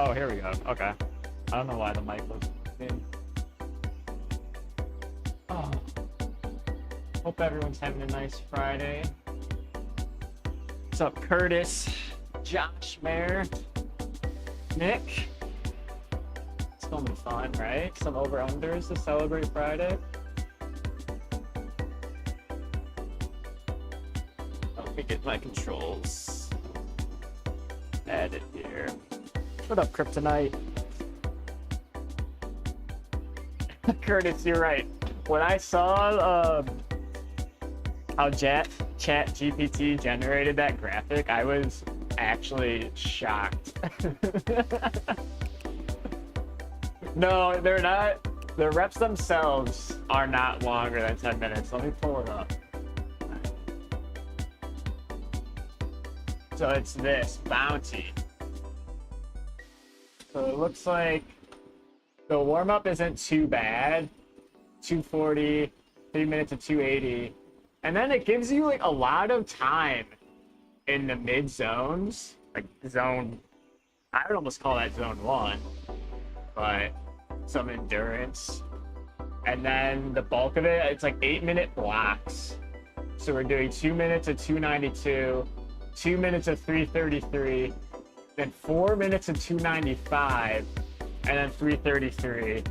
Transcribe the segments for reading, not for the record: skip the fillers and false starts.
Oh, here we go. Okay. I don't know why the mic was in. Oh. Hope everyone's having a nice Friday. What's up, Curtis? Josh, Mayor, Nick? It's gonna be fun, right? Some over-unders to celebrate Friday. Let me get my controls added here. What up, Kryptonite? Curtis, you're right. When I saw how ChatGPT generated that graphic, I was actually shocked. No, they're not. The reps themselves are not longer than 10 minutes. Let me pull it up. So it's this, Bounty. So it looks like the warm-up isn't too bad. 240, 3 minutes of 280. And then it gives you like a lot of time in the mid zones. Like zone, I would almost call that zone 1. But some endurance. And then the bulk of it, it's like 8-minute blocks. So we're doing 2 minutes of 292, 2 minutes of 333, then 4 minutes of 295, and then 333,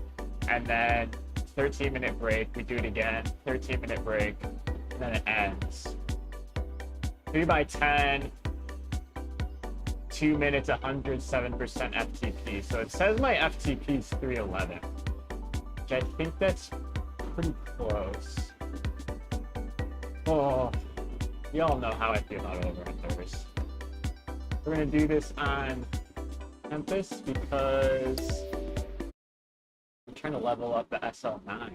and then 13-minute break. We do it again, 13-minute break, and then it ends. 3x10, 2 minutes, 107% FTP. So it says my FTP is 311, which I think that's pretty close. Oh, you all know how I feel about over-unders. We're gonna do this on Tempest because I'm trying to level up the SL9.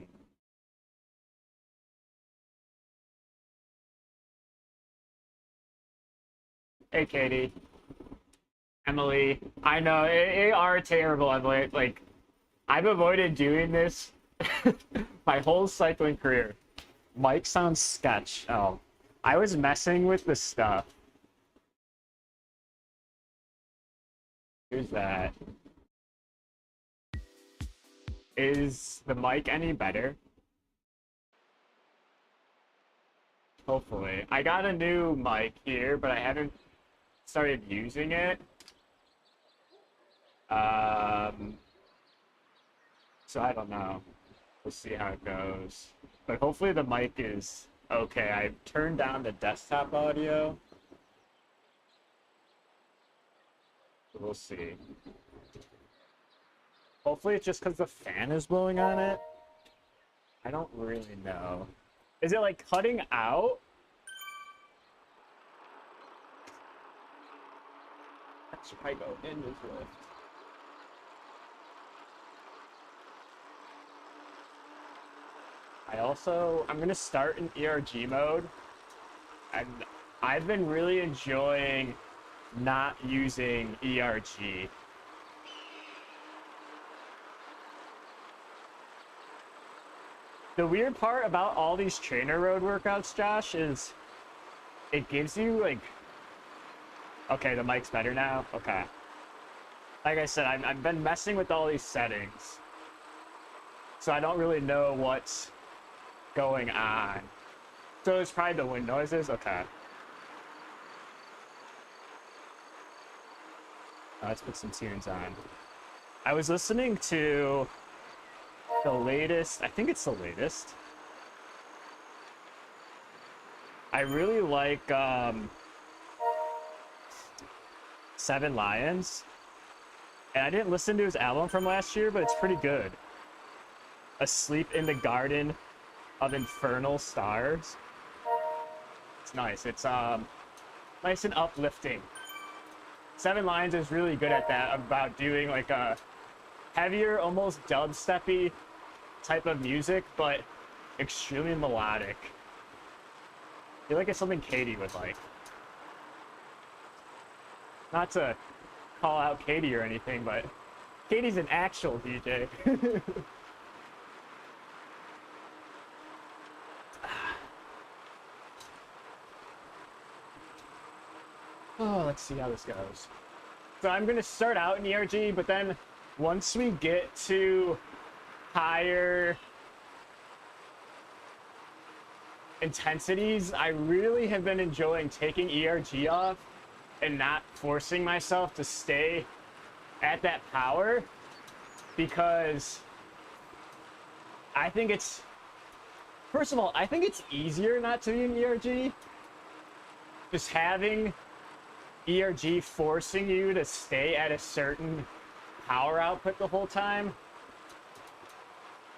Hey, Katie. Emily. I know, they are terrible, Emily. Like, I've avoided doing this my whole cycling career. Mike sounds sketch. Oh, I was messing with the stuff. Here's that. Is the mic any better? Hopefully. I got a new mic here, but I haven't started using it. So I don't know. We'll see how it goes. But hopefully the mic is okay. I turned down the desktop audio. We'll see. Hopefully it's just because the fan is blowing on it. I don't really know. Is it like cutting out? That should probably go in this lift. I'm gonna start in ERG mode. And I've been really enjoying not using ERG. The weird part about all these TrainerRoad workouts, Josh, is it gives you like, okay, the mic's better now. Okay. Like I said, I've been messing with all these settings, so I don't really know what's going on. So it's probably the wind noises. Okay. Let's put some tunes on. I was listening to the latest, I think it's the latest. I really like Seven Lions. And I didn't listen to his album from last year, but it's pretty good. Asleep in the Garden of Infernal Stars. It's nice. It's nice and uplifting. Seven Lions is really good at that, about doing like a heavier, almost dubsteppy type of music, but extremely melodic. I feel like it's something Katie would like. Not to call out Katie or anything, but Katie's an actual DJ. Oh, let's see how this goes. So I'm going to start out in ERG, but then once we get to higher intensities, I really have been enjoying taking ERG off and not forcing myself to stay at that power, because I think it's, first of all, I think it's easier not to be in ERG. Just having ERG forcing you to stay at a certain power output the whole time,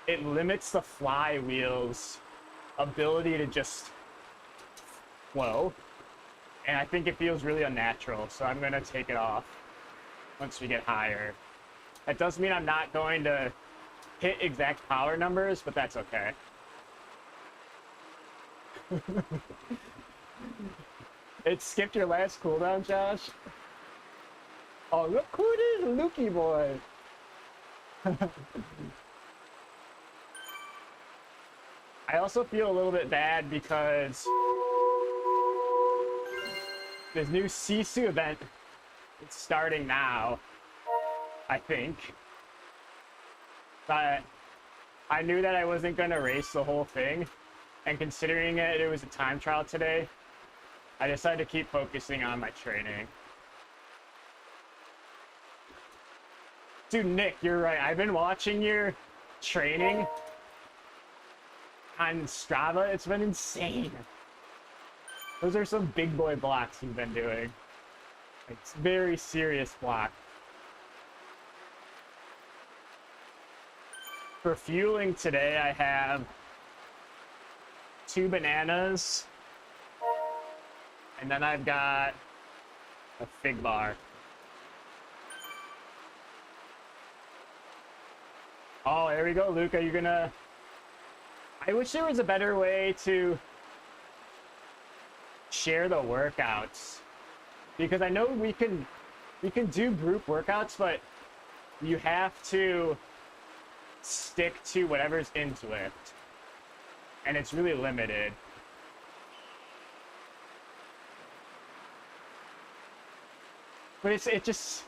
it limits the flywheel's ability to just flow, and I think it feels really unnatural, so I'm gonna take it off once we get higher. That does mean I'm not going to hit exact power numbers, but that's okay. It skipped your last cooldown, Josh? Oh, look who it is, Lukey boy. I also feel a little bit bad because this new Sisu event, it's starting now, I think. But I knew that I wasn't going to race the whole thing, and considering it was a time trial today, I decided to keep focusing on my training. Dude, Nick, you're right. I've been watching your training on Strava. It's been insane. Those are some big boy blocks you've been doing. It's very serious block. For fueling today, I have 2 bananas, and then I've got a fig bar. Oh, there we go, Luca. You're gonna... I wish there was a better way to share the workouts, because I know we can do group workouts, but you have to stick to whatever's in Zwift, and it's really limited. But it just,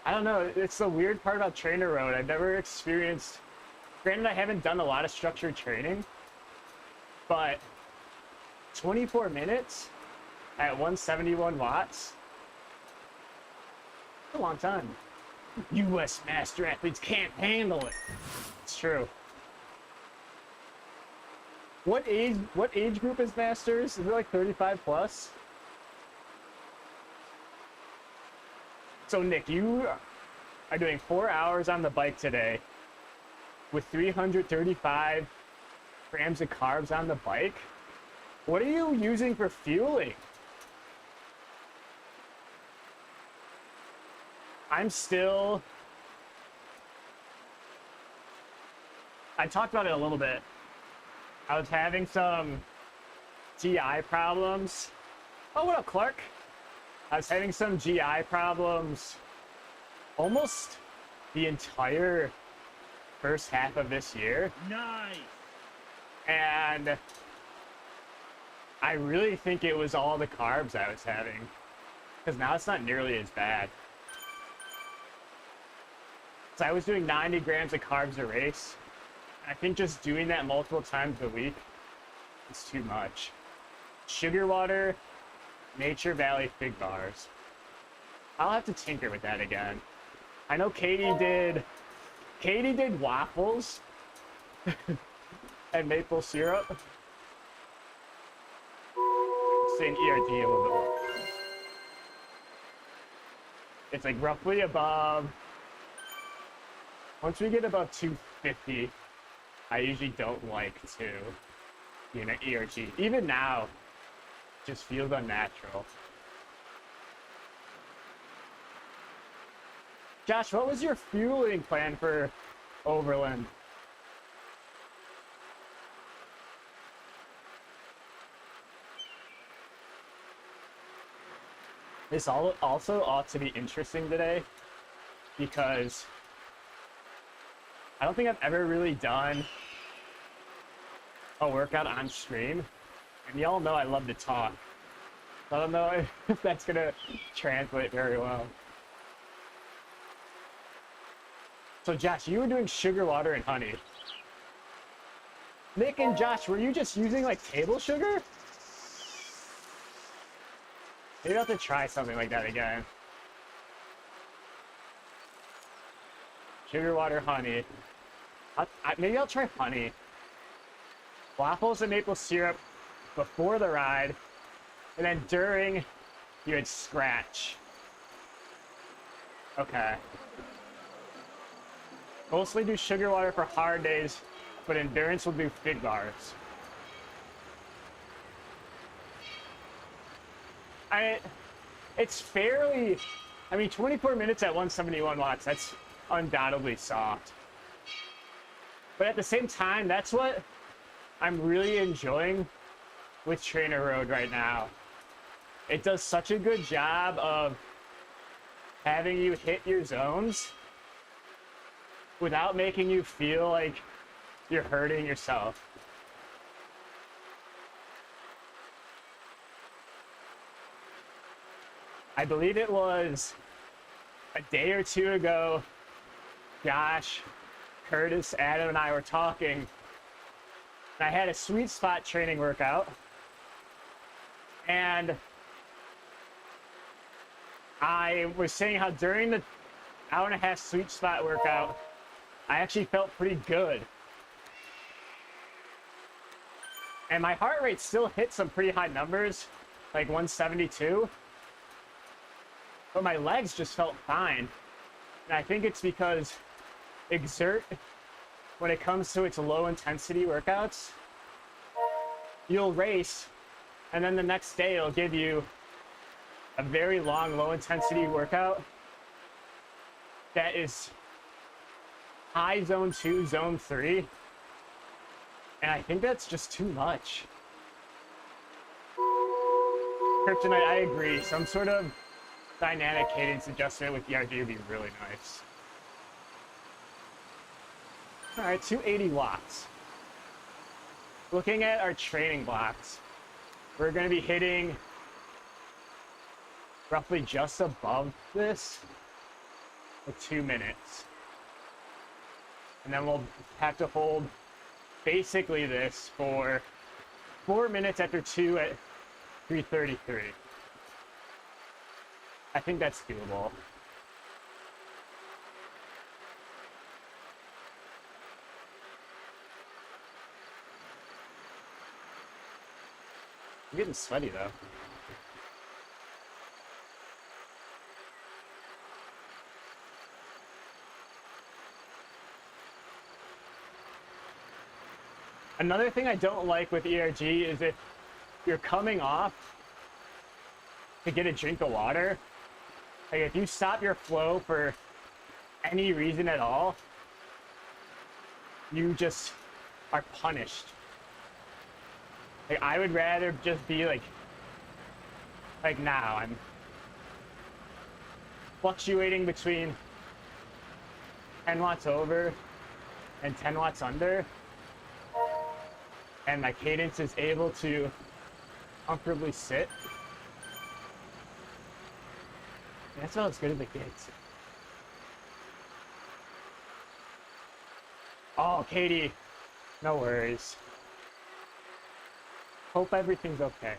I don't know, it's the weird part about TrainerRoad. I've never experienced, granted I haven't done a lot of structured training, but 24 minutes at 171 watts, that's a long time. US master athletes can't handle it. It's true. What age group is masters? Is it like 35 plus? So Nick, you are doing 4 hours on the bike today with 335 grams of carbs on the bike. What are you using for fueling? I'm still... I talked about it a little bit. I was having some GI problems. Oh, what up, Clark? I was having some GI problems almost the entire first half of this year. Nice. And I really think it was all the carbs I was having, because now it's not nearly as bad. So I was doing 90 grams of carbs a race. I think just doing that multiple times a week is too much. Sugar water, Nature Valley fig bars. I'll have to tinker with that again. I know Katie did waffles and maple syrup. Saying ERG a little bit more. It's like roughly above, once we get above 250, I usually don't like to be in an ERG. Even now, it just feels unnatural. Josh, what was your fueling plan for Overland? This also ought to be interesting today, because I don't think I've ever really done a workout on stream, and y'all know I love to talk. I don't know if that's gonna translate very well. So Josh, you were doing sugar water and honey. Nick and Josh, were you just using like table sugar? Maybe I'll have to try something like that again. Sugar water, honey. Maybe I'll try honey. Waffles and maple syrup before the ride, and then during, you had scratch. Okay. Mostly do sugar water for hard days, but endurance will do fig bars. It's fairly, I mean, 24 minutes at 171 watts, that's undoubtedly soft. But at the same time, that's what I'm really enjoying with TrainerRoad right now. It does such a good job of having you hit your zones without making you feel like you're hurting yourself. I believe it was a day or two ago, Josh, Curtis, Adam, and I were talking, and I had a sweet spot training workout, and I was saying how during the hour-and-a-half sweet spot workout, I actually felt pretty good. And my heart rate still hit some pretty high numbers, like 172. But my legs just felt fine. And I think it's because Exert, when it comes to its low intensity workouts, you'll race, and then the next day it'll give you a very long low intensity workout that is high zone 2, zone 3. And I think that's just too much. Kryptonite, I agree. Some sort of dynamic cadence adjustment with ERG would be really nice. All right, 280 watts. Looking at our training blocks, we're going to be hitting roughly just above this for 2 minutes. And then we'll have to hold basically this for 4 minutes after 2 at 333. I think that's doable. I'm getting sweaty though. Another thing I don't like with ERG is if you're coming off to get a drink of water, like if you stop your flow for any reason at all, you just are punished. Like I would rather just be like now I'm fluctuating between 10 watts over and 10 watts under, and my cadence is able to comfortably sit. That's about as good as it gets. Oh, Katie, no worries. Hope everything's okay.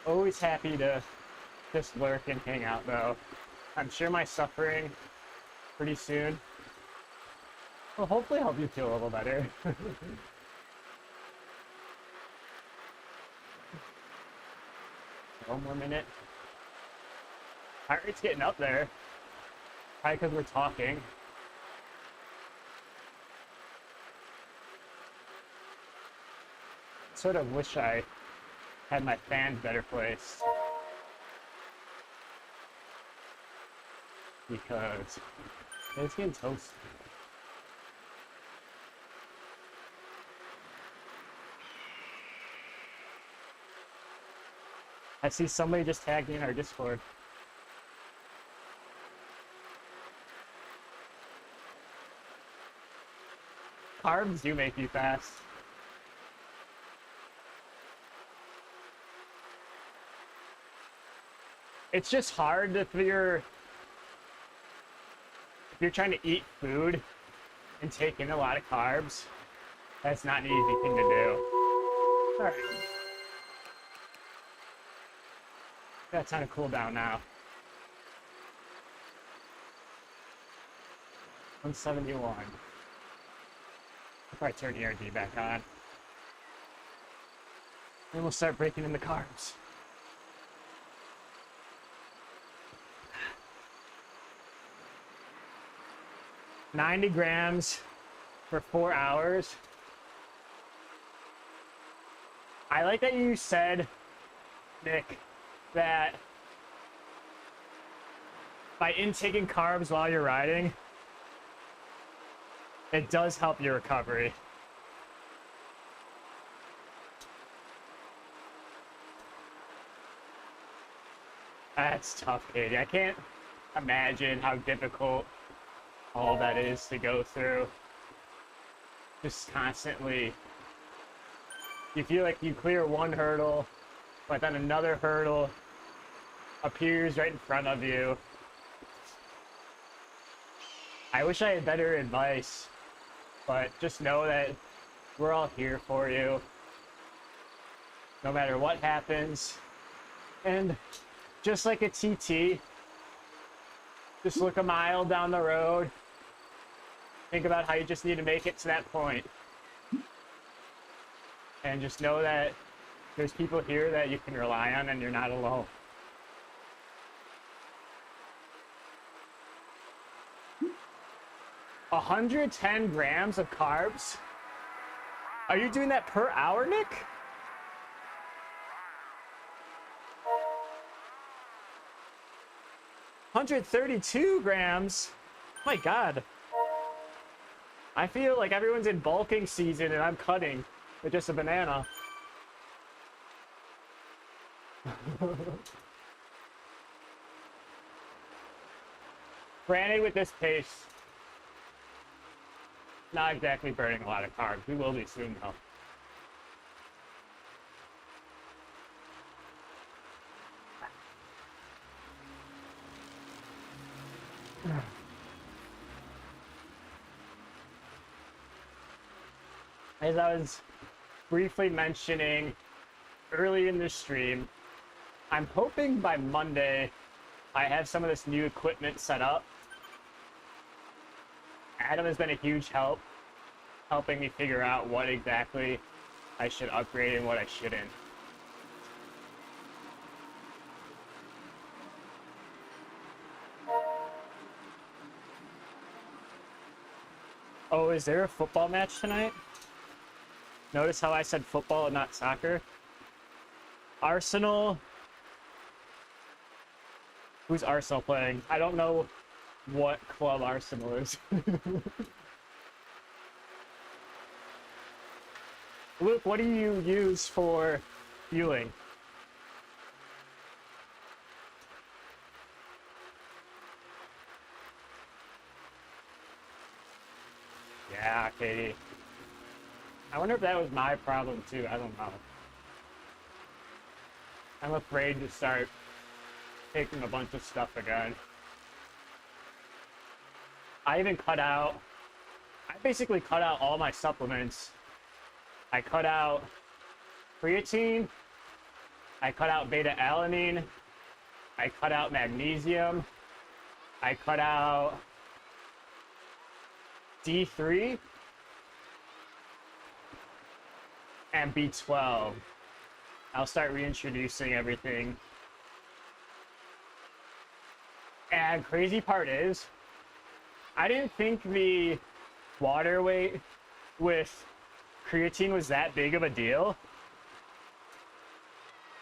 Always happy to just lurk and hang out though. I'm sure my suffering pretty soon will hopefully help you feel a little better. One more minute. Heart rate's getting up there. Probably because we're talking. Sort of wish I had my fans better placed. Because it's getting toasty. I see somebody just tagged me in our Discord. Carbs do make you fast. It's just hard if you're trying to eat food and take in a lot of carbs. That's not an easy thing to do. All right. That's on a cooldown now. 171. I'll probably turn ERD back on. Then we'll start breaking in the carbs. $90 grams for 4 hours. I like that you said, Nick, that by intaking carbs while you're riding, it does help your recovery. That's tough, Katie. I can't imagine how difficult all that is to go through. Just constantly. You feel like you clear one hurdle, but then another hurdle appears right in front of you. I wish I had better advice, but just know that we're all here for you, no matter what happens. And just like a TT, just look a mile down the road. Think about how you just need to make it to that point. And just know that there's people here that you can rely on and you're not alone. $110 grams of carbs? Are you doing that per hour, Nick? $132 grams? My God. I feel like everyone's in bulking season and I'm cutting with just a banana. Granted, with this pace, not exactly burning a lot of carbs. We will be soon, though. As I was briefly mentioning early in the stream, I'm hoping by Monday I have some of this new equipment set up. Adam has been a huge help, helping me figure out what exactly I should upgrade and what I shouldn't. Oh, is there a football match tonight? Notice how I said football and not soccer? Arsenal. Who's Arsenal playing? I don't know what club Arsenal is. Luke, what do you use for fueling? Yeah, Katie. I wonder if that was my problem too. I don't know. I'm afraid to start taking a bunch of stuff again. I basically cut out all my supplements. I cut out creatine, I cut out beta-alanine, I cut out magnesium, I cut out D3, and B12. I'll start reintroducing everything. And crazy part is, I didn't think the water weight with creatine was that big of a deal.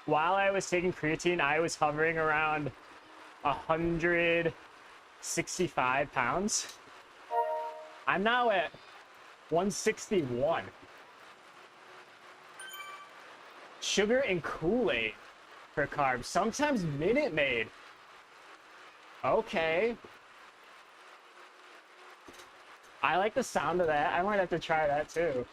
While I was taking creatine, I was hovering around 165 pounds. I'm now at 161. Sugar and Kool-Aid for carbs. Sometimes Minute Maid. Okay. I like the sound of that. I might have to try that too.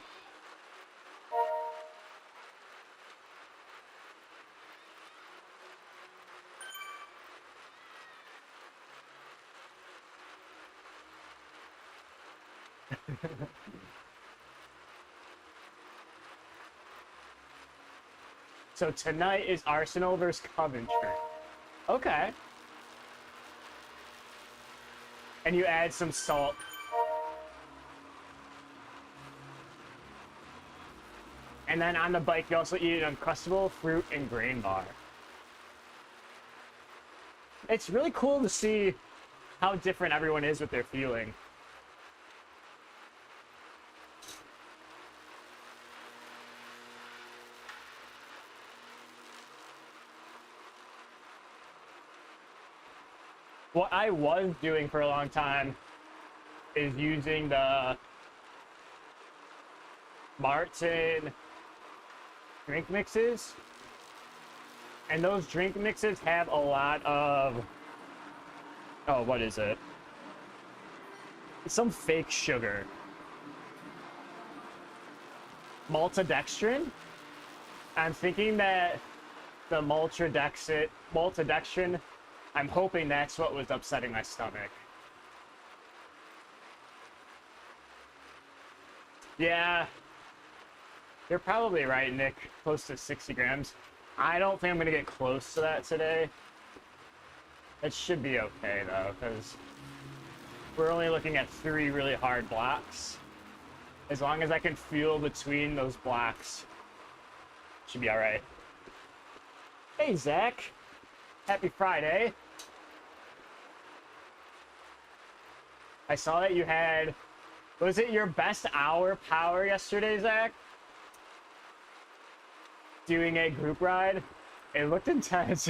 So tonight is Arsenal versus Coventry. Okay. And you add some salt. And then on the bike, you also eat an Uncrustable fruit and grain bar. It's really cool to see how different everyone is with their feeling. What I was doing for a long time is using the Martin drink mixes. And those drink mixes have a lot of... Oh, what is it? It's some fake sugar. Maltodextrin? I'm thinking that the maltodextrin, I'm hoping that's what was upsetting my stomach. Yeah. You're probably right, Nick. Close to 60 grams. I don't think I'm going to get close to that today. It should be okay, though, because we're only looking at 3 really hard blocks. As long as I can feel between those blocks, should be all right. Hey, Zach. Happy Friday. I saw that you had... Was it your best hour power yesterday, Zach? Doing a group ride? It looked intense.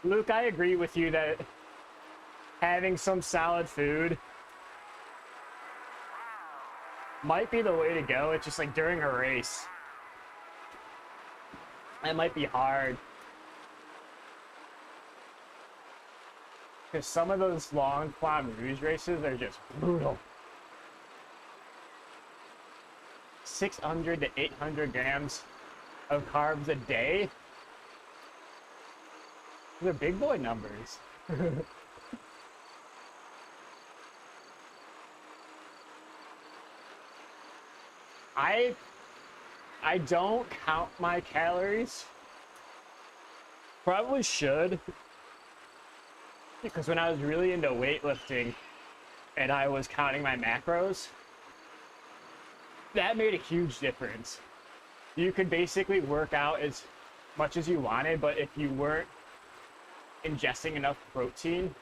Luke, I agree with you that having some solid food might be the way to go. It's just like during a race. That might be hard. Because some of those long Flamme Rouge races are just brutal. 600 to 800 grams of carbs a day. They're big boy numbers. I don't count my calories. Probably should. Because when I was really into weightlifting and I was counting my macros, that made a huge difference. You could basically work out as much as you wanted, but if you weren't ingesting enough protein,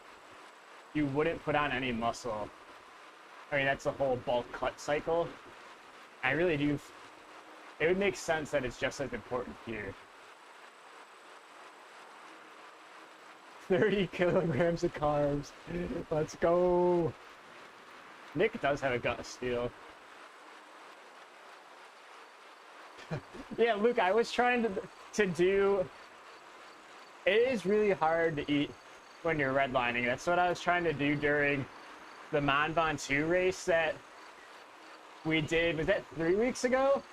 you wouldn't put on any muscle. I mean, that's the whole bulk cut cycle. I really do. It would make sense that it's just as important here. 30 kilograms of carbs. Let's go. Nick does have a gut of steel. Yeah, Luke, I was trying to do... It is really hard to eat when you're redlining. That's what I was trying to do during the Mont Ventoux race that we did. Was that 3 weeks ago?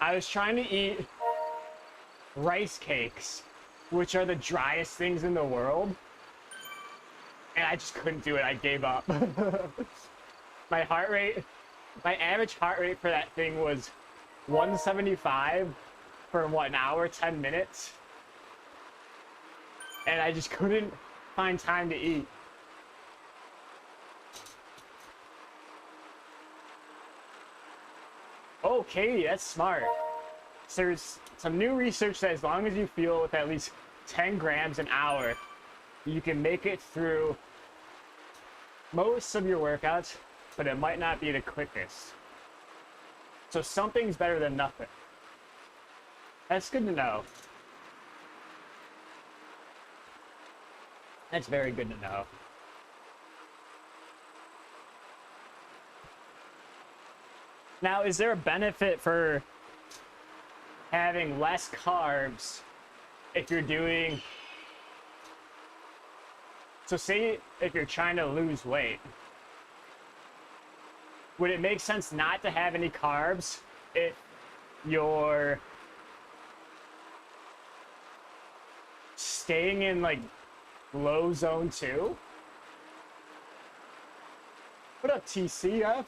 I was trying to eat rice cakes, which are the driest things in the world. And I just couldn't do it. I gave up. My heart rate, my average heart rate for that thing was 175 for what, an hour, 10 minutes? And I just couldn't find time to eat. Oh, Katie, that's smart. So there's some new research that as long as you fuel with at least 10 grams an hour, you can make it through most of your workouts, but it might not be the quickest. So something's better than nothing. That's good to know. That's very good to know. Now, is there a benefit for having less carbs if you're doing... So say if you're trying to lose weight, would it make sense not to have any carbs if you're staying in like low zone 2. What up, TCF?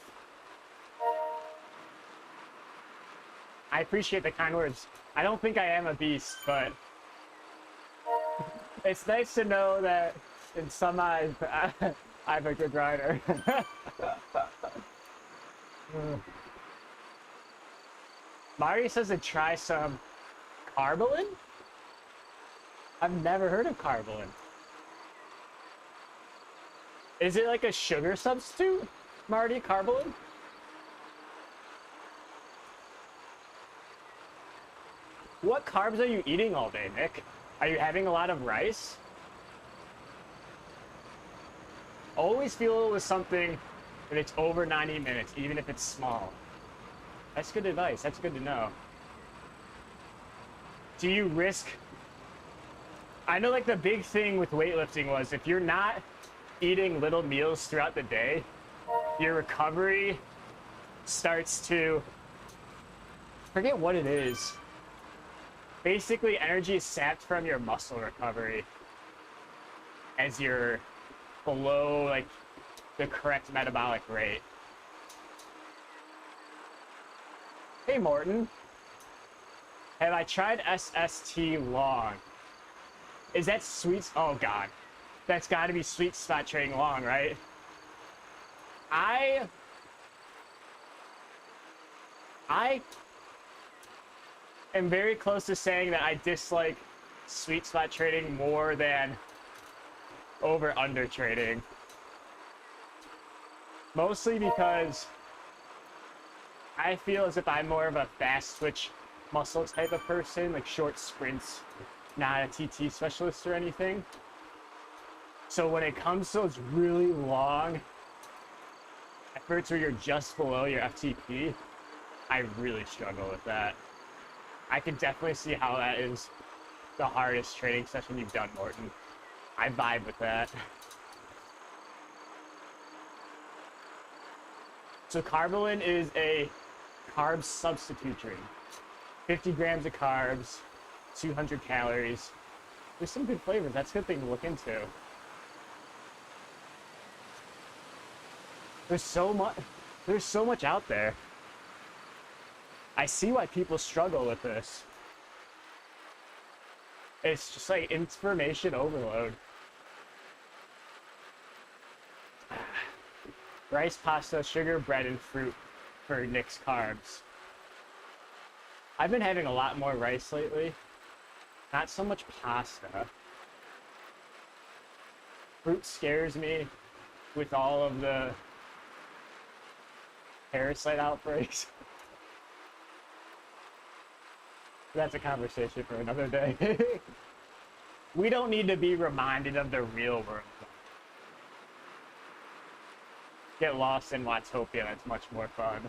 I appreciate the kind words. I don't think I am a beast, but it's nice to know that in some eyes, I'm a good rider. Mari says to try some carbolin? I've never heard of carbolin. Is it like a sugar substitute, Marty, carbolin? What carbs are you eating all day, Nick? Are you having a lot of rice? Always fuel it with something if it's over 90 minutes, even if it's small. That's good advice. That's good to know. Do you risk... I know like the big thing with weightlifting was if you're not eating little meals throughout the day, your recovery starts to... forget what it is. Basically, energy is sapped from your muscle recovery as you're below like the correct metabolic rate. Hey Morton, have I tried SST long? Is that sweet? Oh God, that's got to be sweet spot training long, right? I am very close to saying that I dislike sweet spot trading more than over under trading. Mostly because I feel as if I'm more of a fast twitch muscle type of person, like short sprints, not a TT specialist or anything. So when it comes to those really long efforts where you're just below your FTP, I really struggle with that. I can definitely see how that is the hardest training session you've done, Morton. I vibe with that. So carbolin is a carb substitute drink. 50 grams of carbs, 200 calories. There's some good flavors. That's a good thing to look into. There's so much out there. I see why people struggle with this. It's just like information overload. Rice, pasta, sugar, bread, and fruit for Nick's carbs. I've been having a lot more rice lately. Not so much pasta. Fruit scares me with all of the parasite outbreaks. That's a conversation for another day. We don't need to be reminded of the real world. Get lost in Watopia, that's much more fun.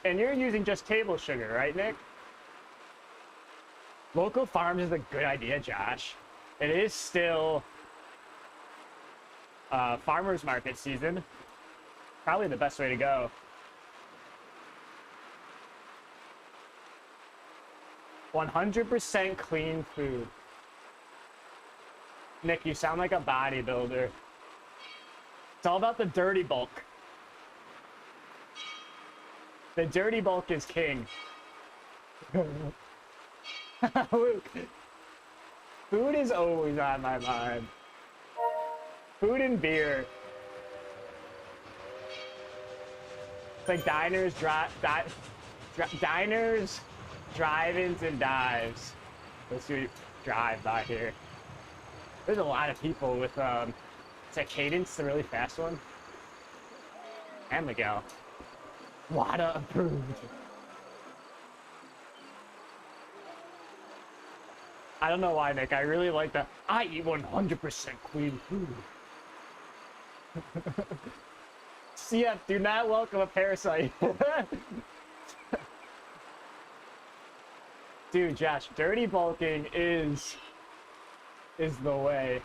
And you're using just table sugar, right, Nick? Local farms is a good idea, Josh. It is still farmers market season. Probably the best way to go. "100% clean food." Nick, you sound like a bodybuilder. It's all about the dirty bulk. The dirty bulk is king. Food is always on my mind. Food and beer. It's like diners, diners, drive-ins, and dives. Let's do drive by here. There's a lot of people with, is that Cadence, the really fast one? And Miguel. WADA approved. I don't know why, Nick. I really like that. I eat 100% clean food. CF, do not welcome a parasite. Dude, Josh, dirty bulking is the way.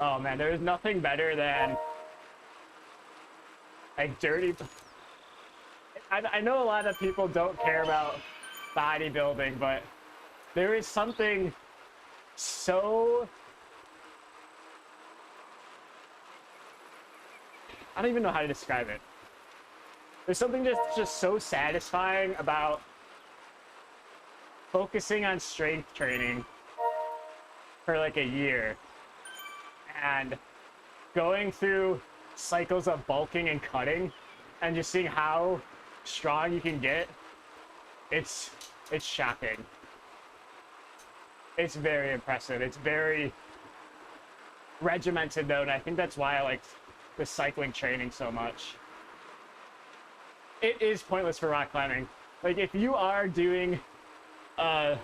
Oh man, there is nothing better than like dirty. I know a lot of people don't care about bodybuilding, but there is something so, I don't even know how to describe it. There's something just so satisfying about focusing on strength training for like a year and going through cycles of bulking and cutting and just seeing how strong you can get. It's shocking. It's very impressive. It's very regimented though, and I think that's why I like the cycling training so much. It is pointless for rock climbing. Like if you are doing I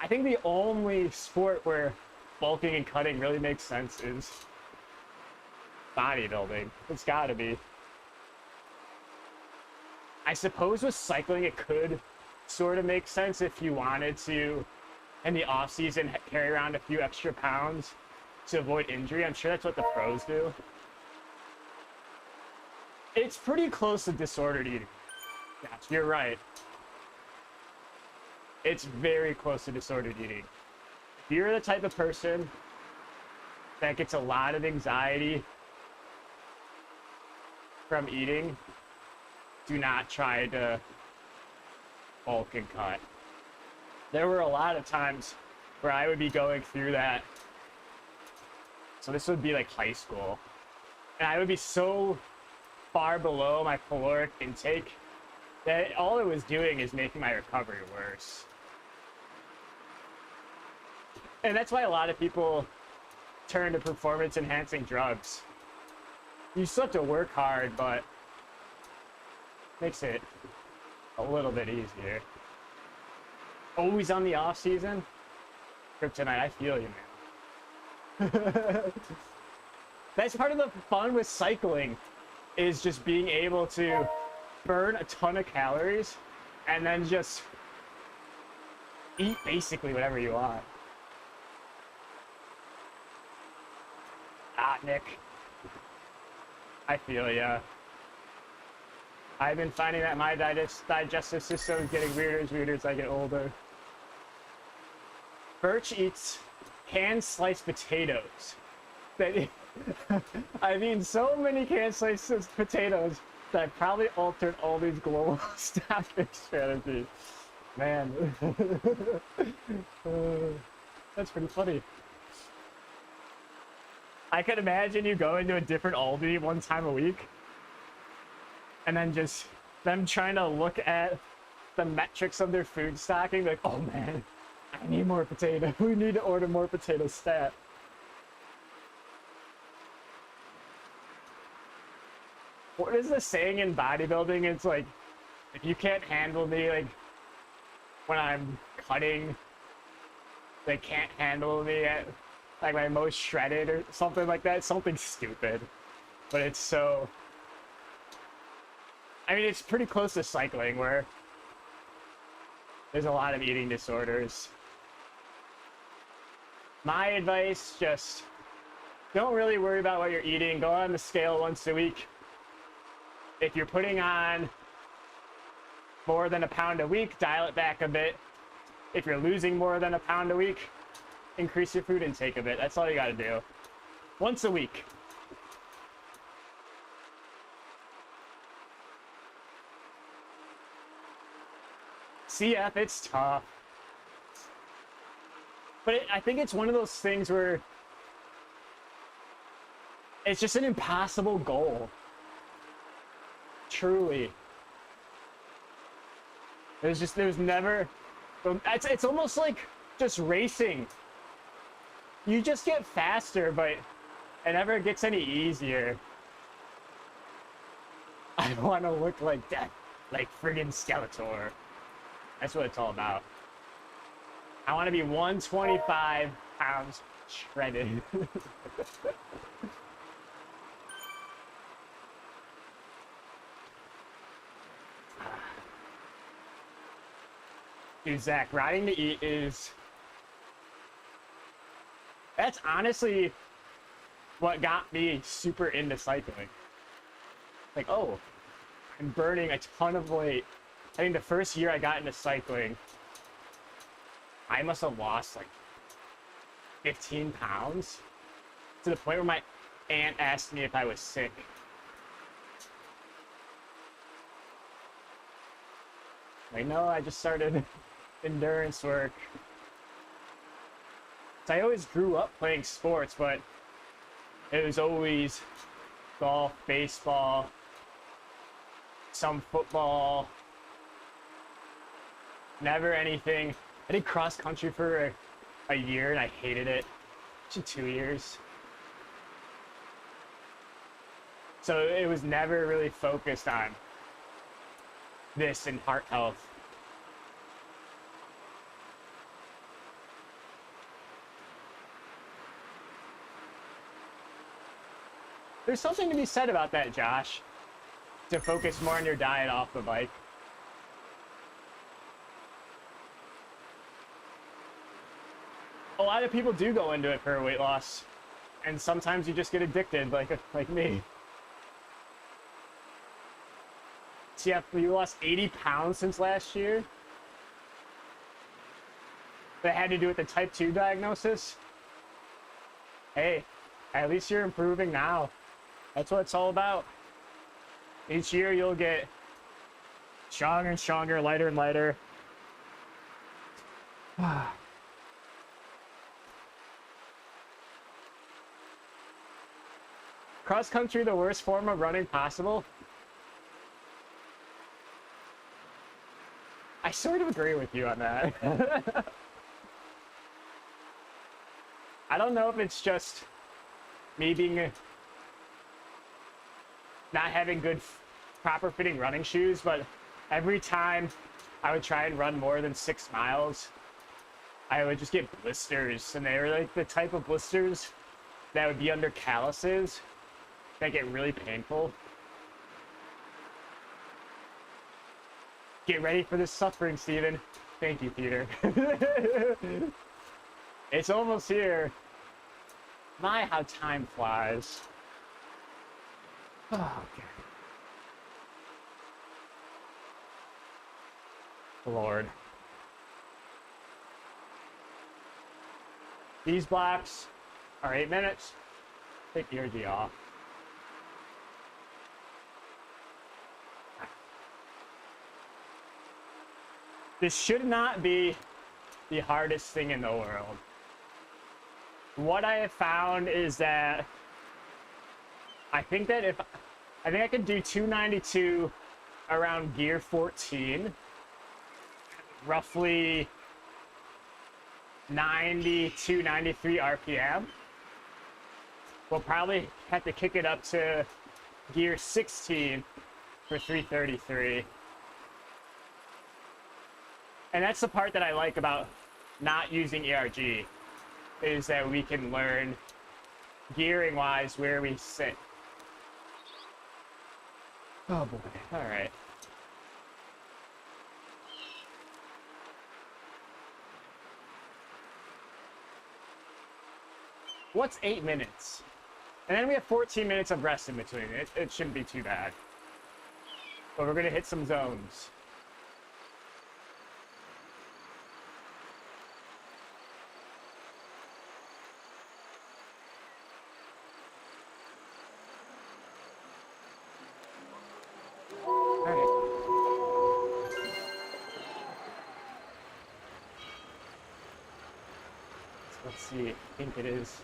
think the only sport where bulking and cutting really makes sense is bodybuilding. It's gotta be. I suppose with cycling it could sort of make sense if you wanted to, in the off season, carry around a few extra pounds to avoid injury. I'm sure that's what the pros do. It's pretty close to disordered eating. Yes, you're right. It's very close to disordered eating. If you're the type of person that gets a lot of anxiety from eating, do not try to bulk and cut. There were a lot of times where I would be going through that. So this would be like high school. And I would be so far below my caloric intake that all it was doing is making my recovery worse. And that's why a lot of people turn to performance enhancing drugs. You still have to work hard, but makes it a little bit easier. Always on the off season. Kryptonite, I feel you, man. That's part of the fun with cycling, is just being able to burn a ton of calories and then just eat basically whatever you want. Ah, Nick. I feel ya. I've been finding that my digestive system is getting weirder as I get older. Birch eats canned sliced potatoes. I mean, so many canned sliced potatoes that I've probably altered all these global staffing strategies. Man. That's pretty funny. I could imagine you going to a different Aldi one time a week and then just them trying to look at the metrics of their food stocking, like, oh man, I need more potato. We need to order more potato stat. What is the saying in bodybuilding? It's like, if you can't handle me, like, when I'm cutting, they can't handle me at, like, my most shredded or something like that. Something stupid. But it's so... I mean, it's pretty close to cycling, where there's a lot of eating disorders. My advice, just don't really worry about what you're eating. Go on the scale once a week. If you're putting on more than a pound a week, dial it back a bit. If you're losing more than a pound a week, increase your food intake a bit. That's all you gotta do. Once a week. CF, it's tough. But I think it's one of those things where it's just an impossible goal. Truly. There's never... It's almost like just racing. You just get faster, but it never gets any easier. I want to look like that, like friggin' Skeletor. That's what it's all about. I want to be 125 pounds shredded. Dude, Zach, riding to eat is... That's honestly what got me super into cycling. Like, oh, I'm burning a ton of weight. I think the first year I got into cycling, I must have lost like 15 pounds to the point where my aunt asked me if I was sick. Like, no, I just started endurance work. So I always grew up playing sports, but it was always golf, baseball, some football, never anything. I did cross country for a year and I hated it. Actually 2 years. So it was never really focused on this and heart health. There's something to be said about that, Josh. To focus more on your diet off the bike. A lot of people do go into it for weight loss. And sometimes you just get addicted, like me. So yeah, you lost 80 pounds since last year. That had to do with the type 2 diagnosis. Hey, at least you're improving now. That's what it's all about. Each year you'll get stronger and stronger, lighter and lighter. Cross country, the worst form of running possible? I sort of agree with you on that. I don't know if it's just me being not having good, proper fitting running shoes, but every time I would try and run more than 6 miles, I would just get blisters, and they were like the type of blisters that would be under calluses that get really painful. Get ready for this suffering, Steven. Thank you, Peter. It's almost here. My, how time flies. Oh, okay. Lord. These blocks are 8 minutes. Take the energy off. This should not be the hardest thing in the world. What I have found is that I think I could do 292 around gear 14, roughly 92, 93 RPM. We'll probably have to kick it up to gear 16 for 333. And that's the part that I like about not using ERG, is that we can learn gearing wise where we sit. Oh boy, all right. What's 8 minutes? And then we have 14 minutes of rest in between. It shouldn't be too bad. But we're gonna hit some zones. Let's see, I think it is.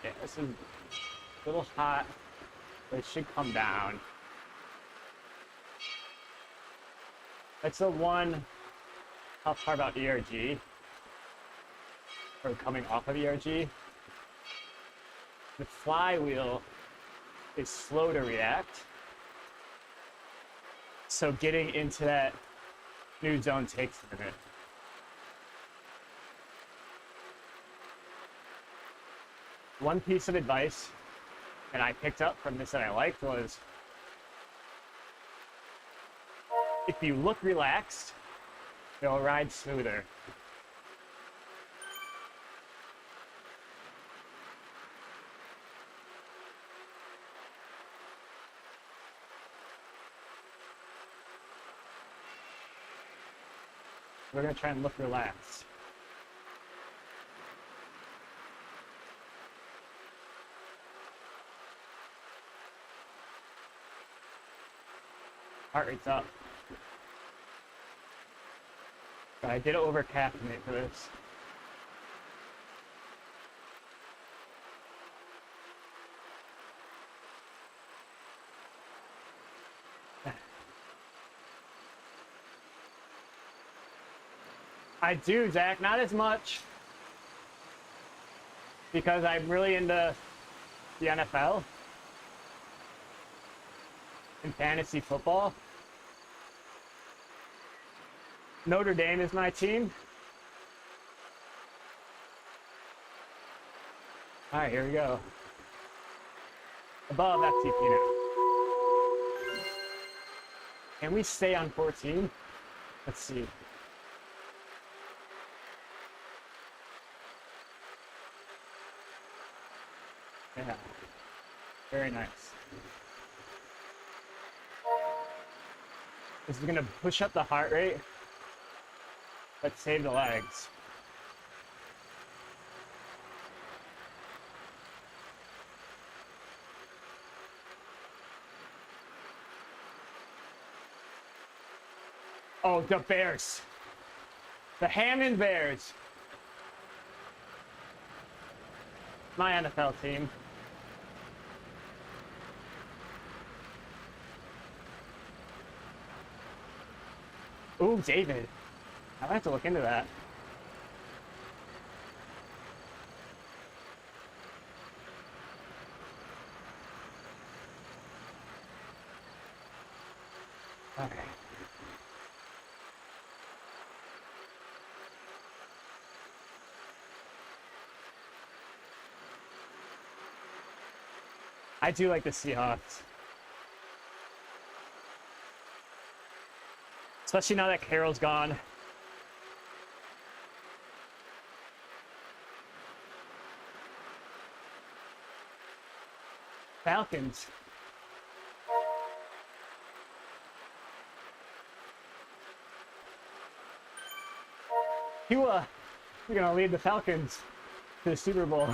Yeah, this is a little hot, but it should come down. That's the one tough part about ERG, or coming off of ERG. The flywheel is slow to react, so getting into that new zone takes a minute. One piece of advice that I picked up from this that I liked was, if you look relaxed, it'll ride smoother. We're gonna try and look relaxed. Heart rate's up. But I did over caffeinate for this. I do, Zach, not as much because I'm really into the NFL and fantasy football. Notre Dame is my team. All right, here we go. Above FTP now. Can we stay on 14? Let's see. Yeah, very nice. This is gonna push up the heart rate, but save the legs. Oh, the Bears. The Hammond Bears. My NFL team. Ooh, David. I'll have to look into that. Okay. I do like the Seahawks. Especially now that Carroll's gone. Falcons. You're gonna lead the Falcons to the Super Bowl.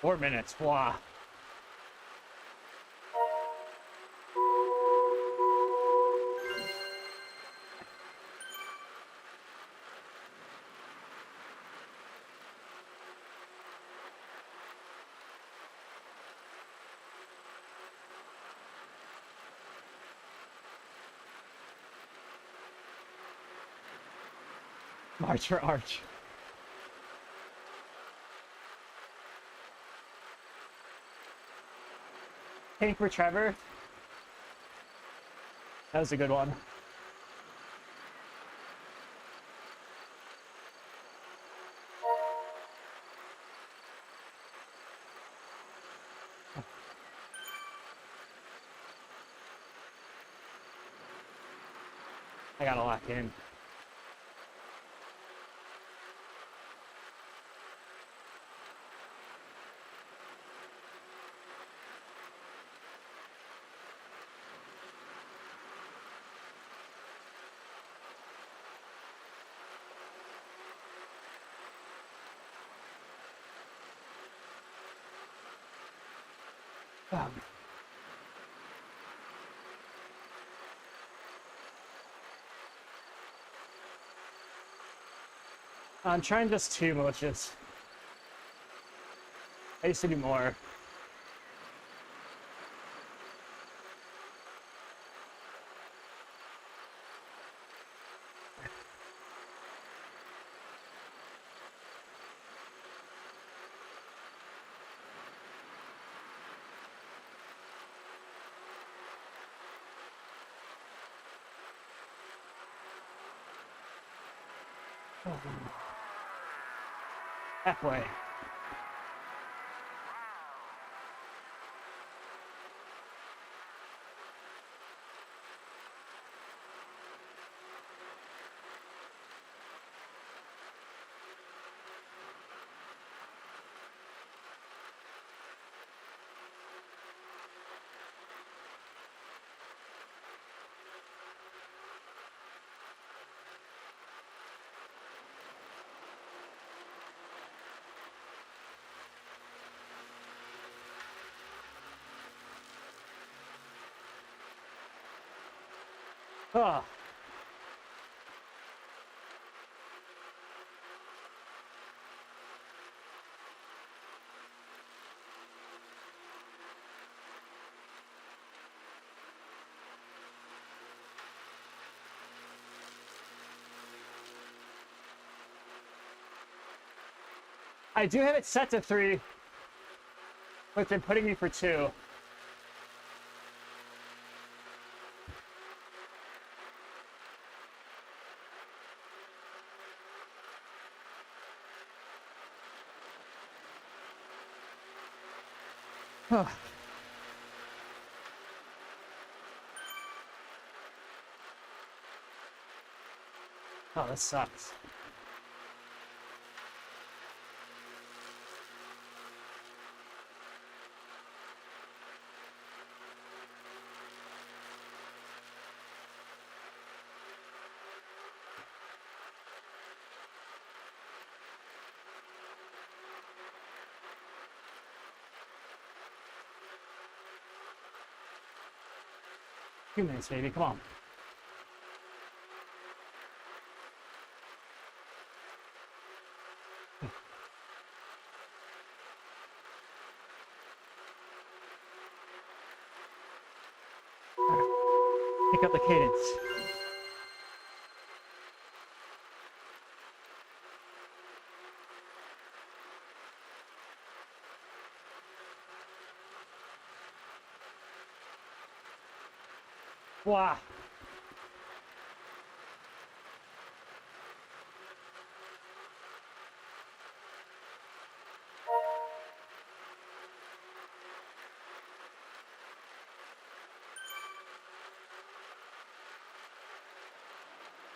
4 minutes. Wow. March for Arch. Tank for Trevor. That was a good one. I gotta lock in. I'm trying just 2 militias. I used to do more. Halfway. Oh. I do have it set to 3, but it's been putting me for 2. Oh. Oh, this sucks. Few minutes, baby. Come on. Pick up the cadence. Wow.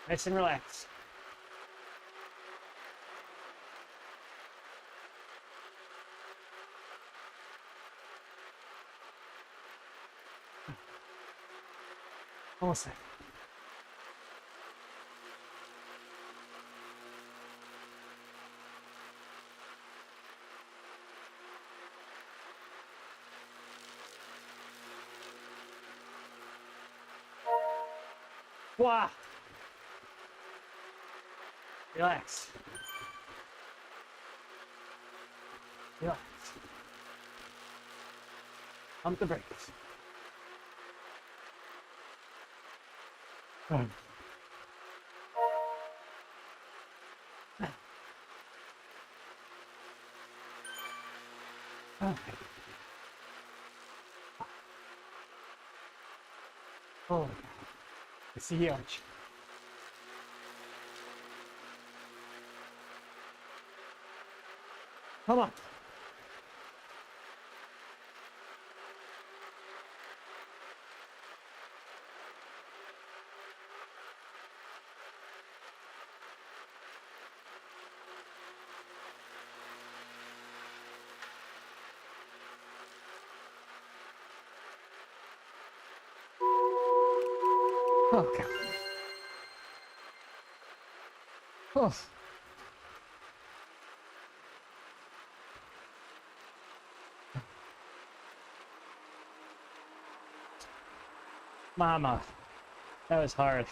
Nice and relaxed. Almost there. Wow. Relax. Relax. Pump the brakes. Okay. Oh, I see the arch. Come on. Okay. Oh. Mama, that was hard.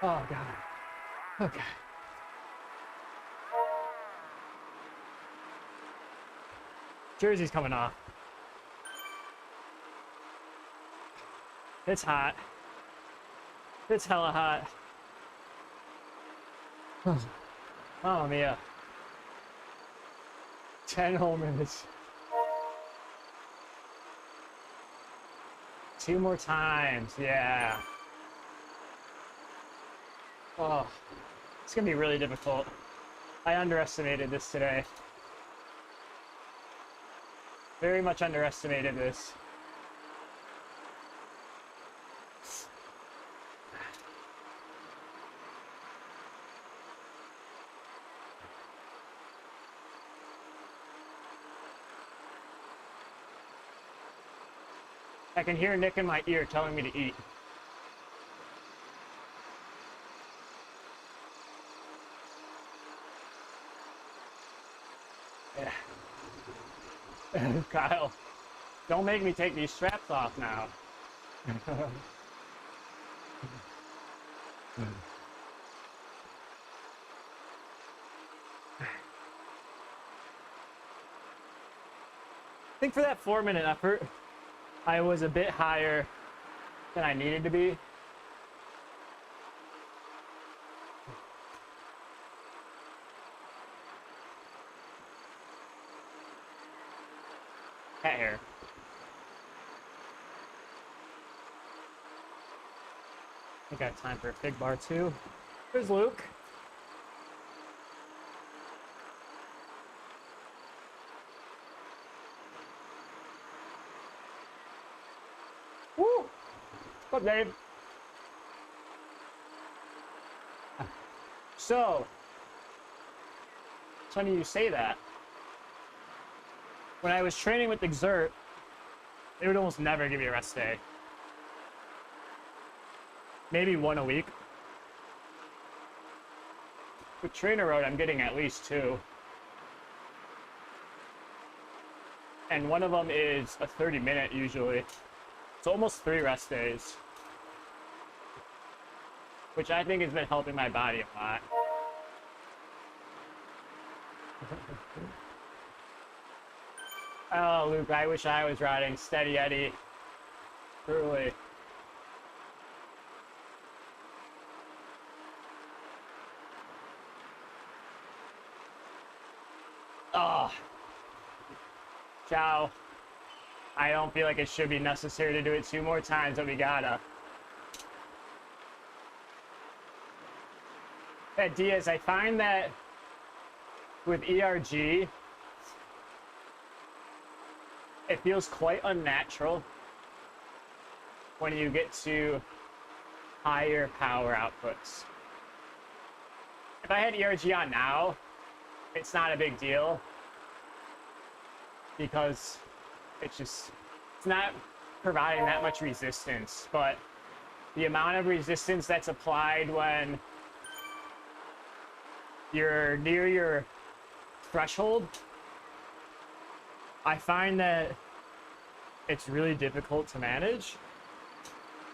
Oh, God. Okay. Jersey's coming off. It's hot. It's hella hot. Oh, Mia. 10 whole minutes. 2 more times, yeah. Oh, it's gonna be really difficult. I underestimated this today. Very much underestimated this. I can hear Nick in my ear telling me to eat. Kyle, don't make me take these straps off now. I think for that 4-minute effort, I was a bit higher than I needed to be. Cat hair. I think I have time for a fig bar too. There's Luke. Woo! What's up, Dave? So, it's funny you say that. When I was training with Exert, they would almost never give you a rest day. Maybe one a week. With TrainerRoad, I'm getting at least 2. And one of them is a 30-minute usually. It's almost 3 rest days. Which I think has been helping my body a lot. Oh, Luke, I wish I was riding Steady Eddie. Truly. Oh. Ciao. I don't feel like it should be necessary to do it 2 more times, but we gotta. At Diaz, I find that with ERG, it feels quite unnatural when you get to higher power outputs. If I had ERG on now, it's not a big deal because it's not providing that much resistance, but the amount of resistance that's applied when you're near your threshold, I find that it's really difficult to manage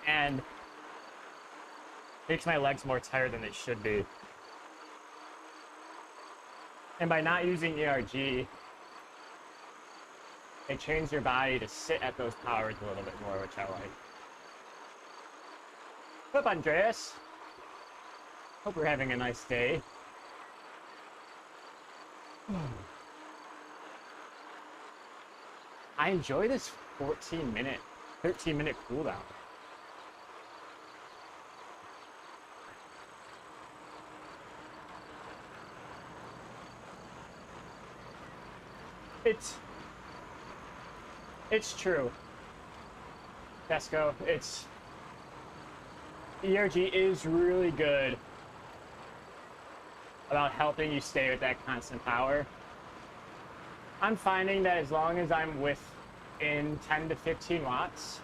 and makes my legs more tired than they should be. And by not using ERG, it trains your body to sit at those powers a little bit more, which I like. What's up, Andreas? Hope you're having a nice day. I enjoy this 13-minute cooldown. It's true. Tesco, ERG is really good about helping you stay with that constant power. I'm finding that as long as I'm within 10 to 15 watts,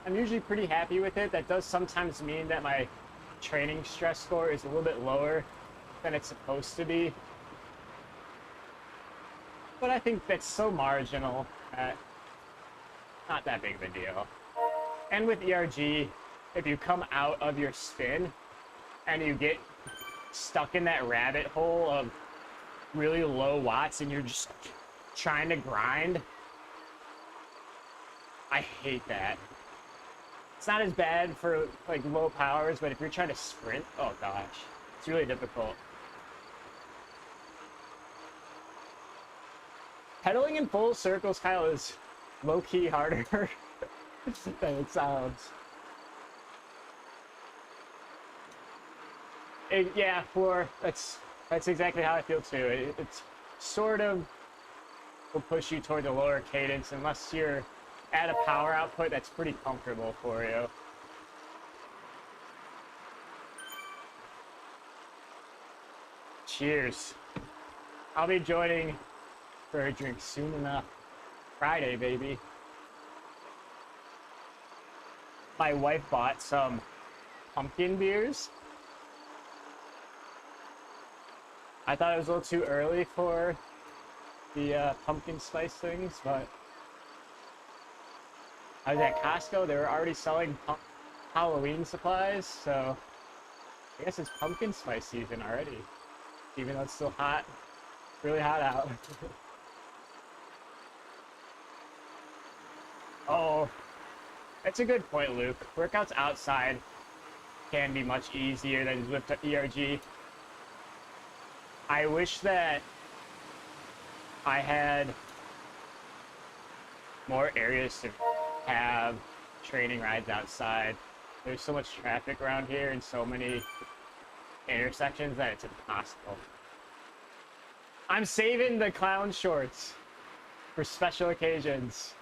I'm usually pretty happy with it. That does sometimes mean that my training stress score is a little bit lower than it's supposed to be. But I think that's so marginal that not that big of a deal. And with ERG, if you come out of your spin and you get stuck in that rabbit hole of really low watts and you're just trying to grind, I hate that. It's not as bad for like low powers, but if you're trying to sprint, oh gosh, it's really difficult. Pedaling in full circles, Kyle, is low-key harder than it sounds. Yeah, that's exactly how I feel too. It's sort of will push you toward the lower cadence unless you're at a power output that's pretty comfortable for you. Cheers. I'll be joining for a drink soon enough. Friday, baby. My wife bought some pumpkin beers. I thought it was a little too early for the pumpkin spice things, but I was at Costco. They were already selling Halloween supplies, so I guess it's pumpkin spice season already, even though it's still hot, really hot out. Oh, that's a good point, Luke. Workouts outside can be much easier than Zwift ERG. I wish that I had more areas to have training rides outside. There's so much traffic around here and so many intersections that it's impossible. I'm saving the clown shorts for special occasions.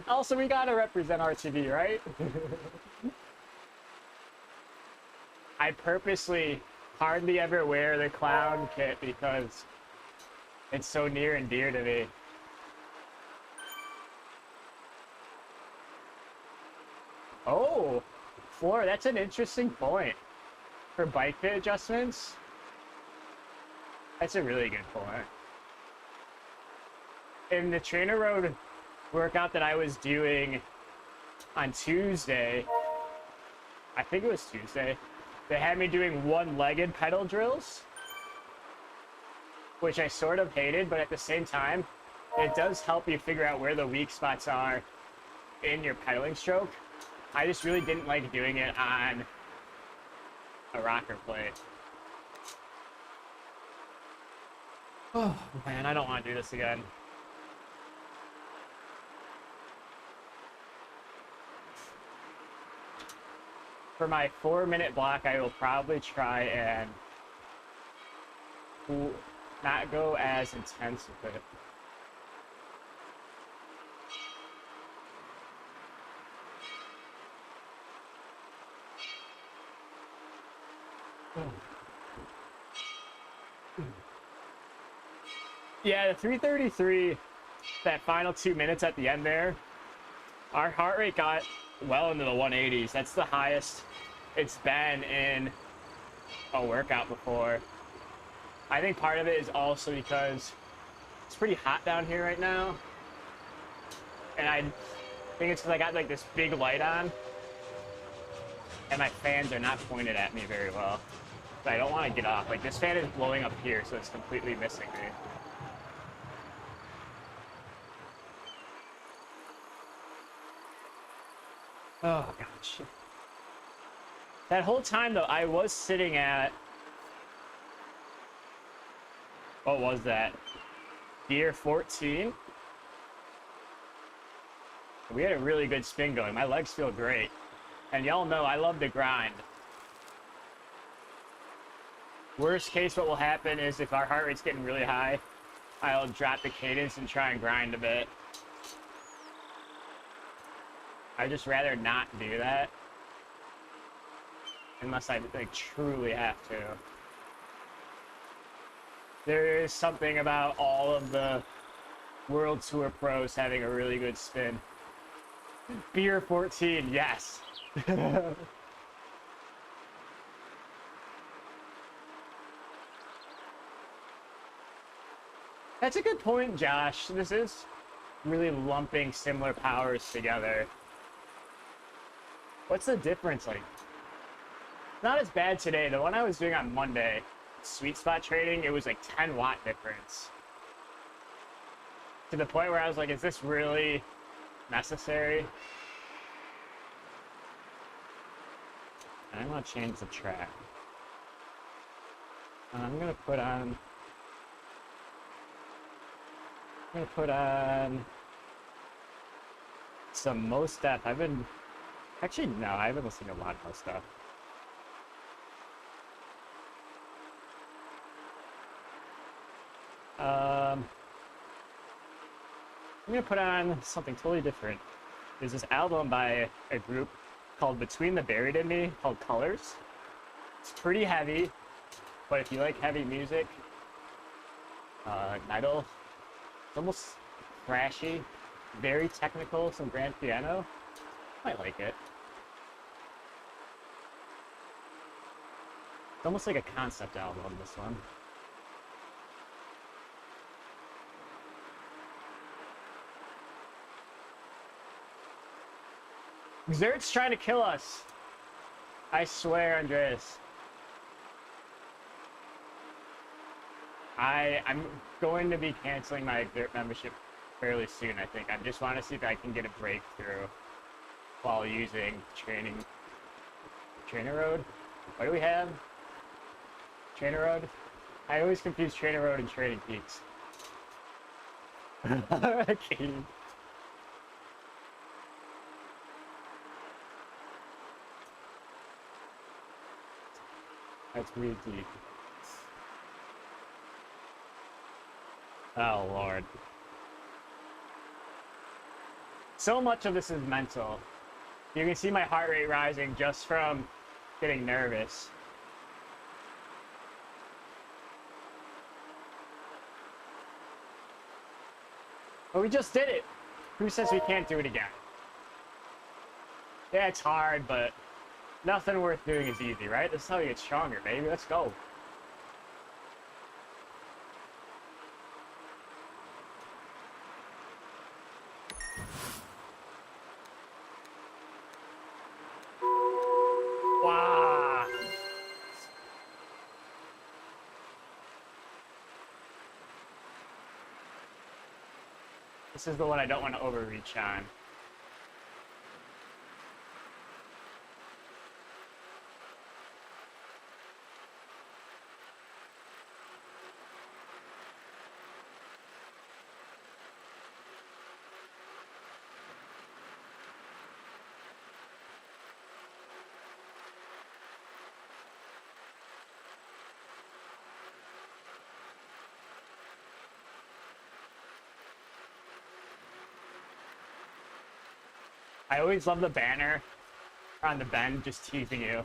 Also, we gotta represent RTV, right? I purposely hardly ever wear the clown kit because it's so near and dear to me. Oh, floor, that's an interesting point. For bike fit adjustments, that's a really good point. In the TrainerRoad workout that I was doing on Tuesday, I think it was Tuesday, they had me doing one-legged pedal drills, which I sort of hated, but at the same time, it does help you figure out where the weak spots are in your pedaling stroke. I just really didn't like doing it on a rocker plate. Oh man, I don't want to do this again. For my 4-minute block, I will probably try and not go as intense with it. Yeah, the 333, that final 2 minutes at the end there, our heart rate got well into the 180s. That's the highest it's been in a workout before. I think part of it is also because it's pretty hot down here right now. And I think it's because I got like this big light on and my fans are not pointed at me very well. But I don't want to get off. Like, this fan is blowing up here, so it's completely missing me. Oh, gosh. That whole time, though, I was sitting at... What was that? Gear 14? We had a really good spin going. My legs feel great. And y'all know I love to grind. Worst case, what will happen is if our heart rate's getting really high, I'll drop the cadence and try and grind a bit. I'd just rather not do that. Unless I like truly have to. There is something about all of the World Tour pros having a really good spin. Beer 14, yes. That's a good point, Josh. This is really lumping similar powers together. What's the difference like? Not as bad today. The one I was doing on Monday, sweet spot trading, it was like 10-watt difference. To the point where I was like, is this really necessary? I'm gonna change the track. I'm gonna put on some Most Stuff. I haven't listened to a lot of Most Stuff. I'm gonna put on something totally different. There's this album by a group called Between the Buried and Me called Colors. It's pretty heavy, but if you like heavy music, Idol, it's almost thrashy, very technical, some grand piano. I like it. It's almost like a concept album, this one. Xert's trying to kill us. I swear, Andreas. I'm going to be canceling my Xert membership fairly soon, I think. I just want to see if I can get a breakthrough while using TrainerRoad. What do we have? TrainerRoad? I always confuse TrainerRoad and Training Peaks. Okay. That's weird deep. Oh, Lord. So much of this is mental. You can see my heart rate rising just from getting nervous. But we just did it. Who says we can't do it again? Yeah, it's hard, but nothing worth doing is easy, right? This is how you get stronger, baby. Let's go. Wow. This is the one I don't want to overreach on. I always love the banner on the bend just teasing you.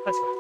Let's go.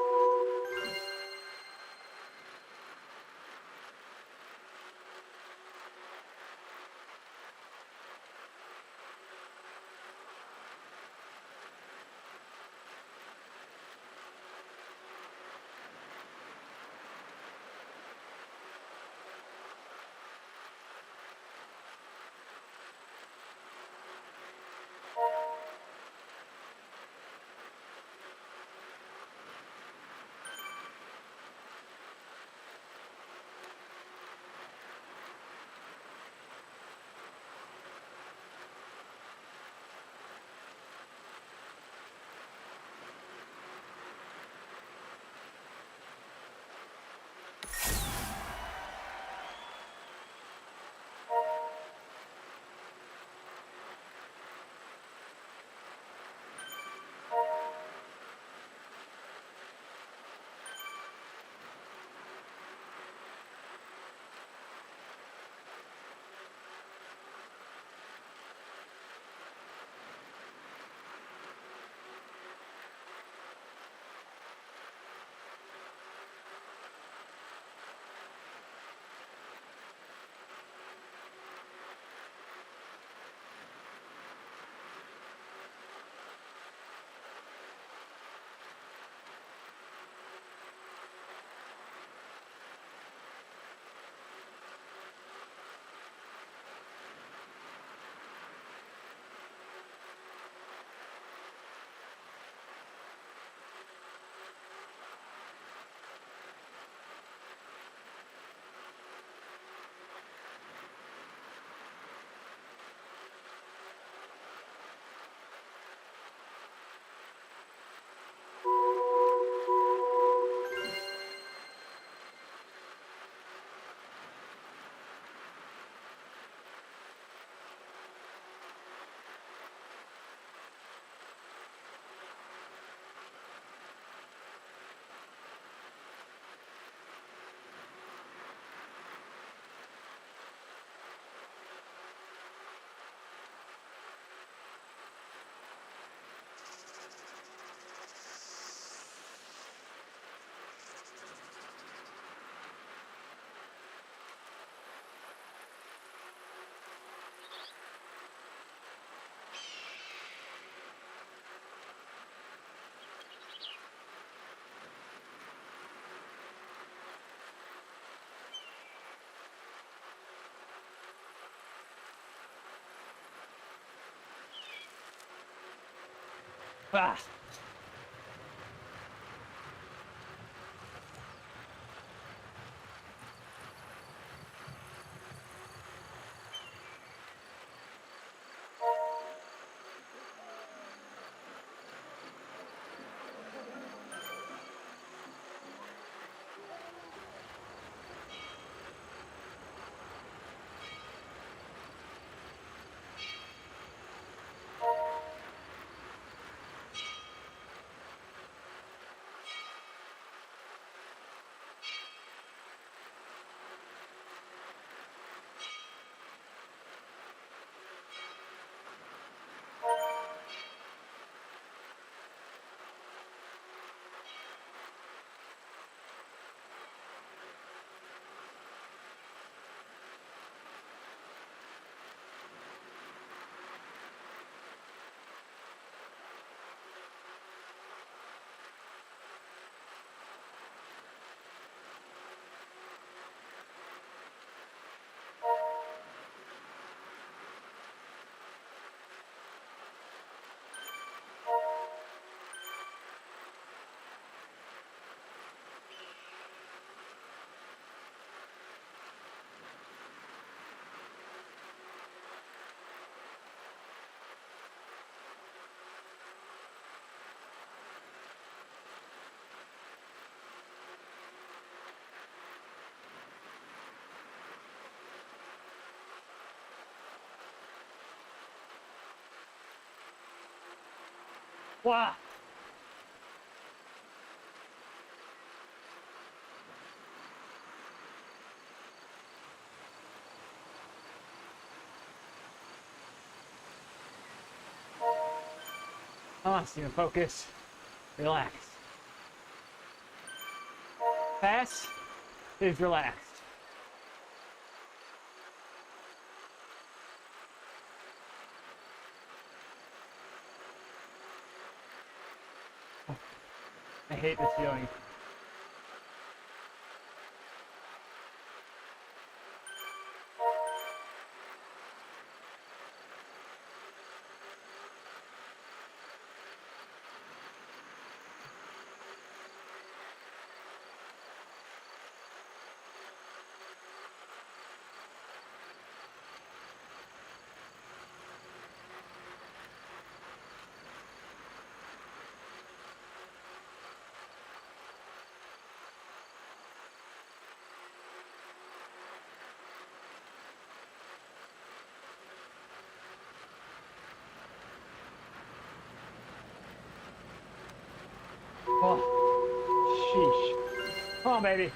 Ah. Wow. Come on, Steven, focus. Relax. Pass is relaxed. I hate this feeling. Oh, sheesh. Come on, baby.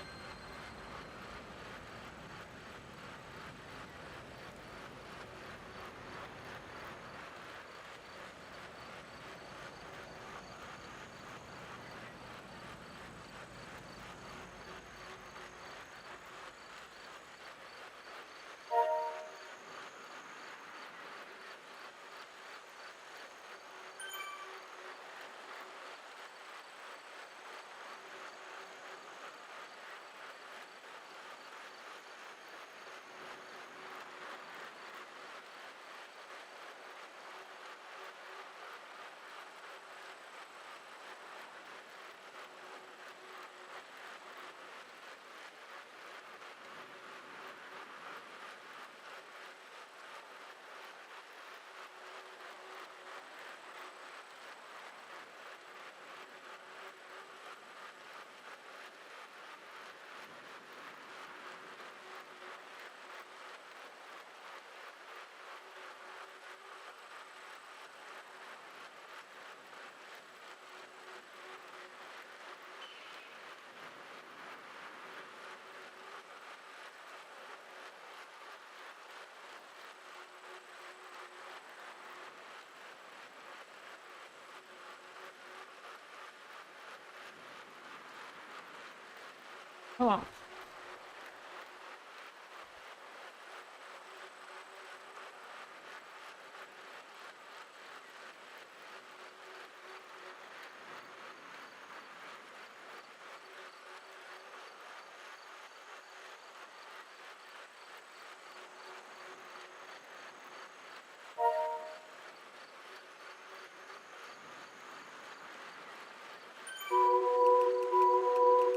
Come on.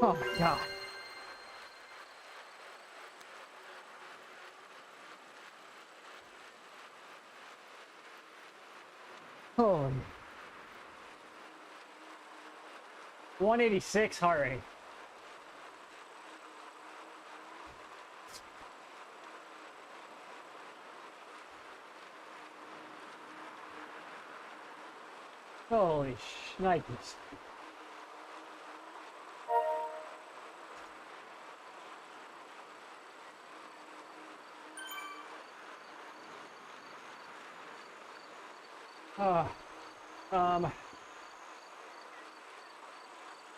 Oh my god. Holy. 186 heart rate. Holy shnikes.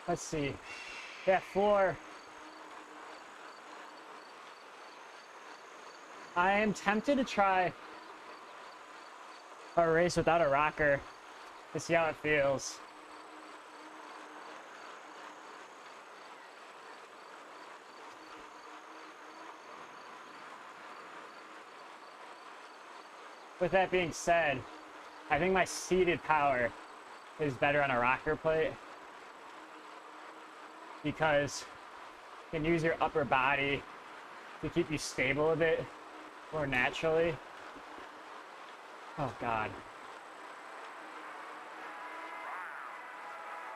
Let's see. That floor. I am tempted to try a race without a rocker to see how it feels. With that being said, I think my seated power is better on a rocker plate because you can use your upper body to keep you stable a bit more naturally. Oh God.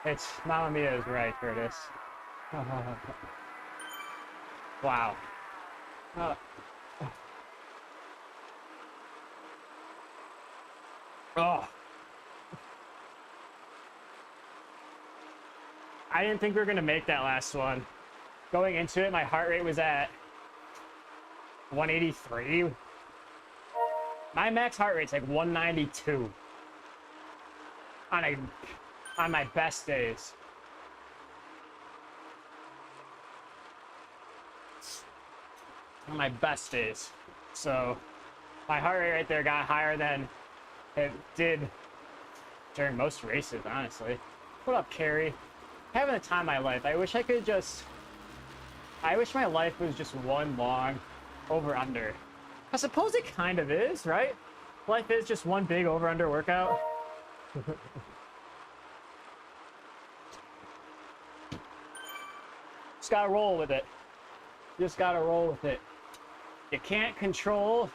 It's Mamma Mia is right, Curtis. Wow. Oh. I didn't think we were gonna make that last one. Going into it, my heart rate was at 183. My max heart rate's like 192 on my best days. On my best days. So my heart rate right there got higher than it did during most races, honestly. What up, Carrie? Having the time of my life. I wish my life was just one long over-under. I suppose it kind of is, right? Life is just one big over-under workout. Just gotta roll with it. Just gotta roll with it. You can't control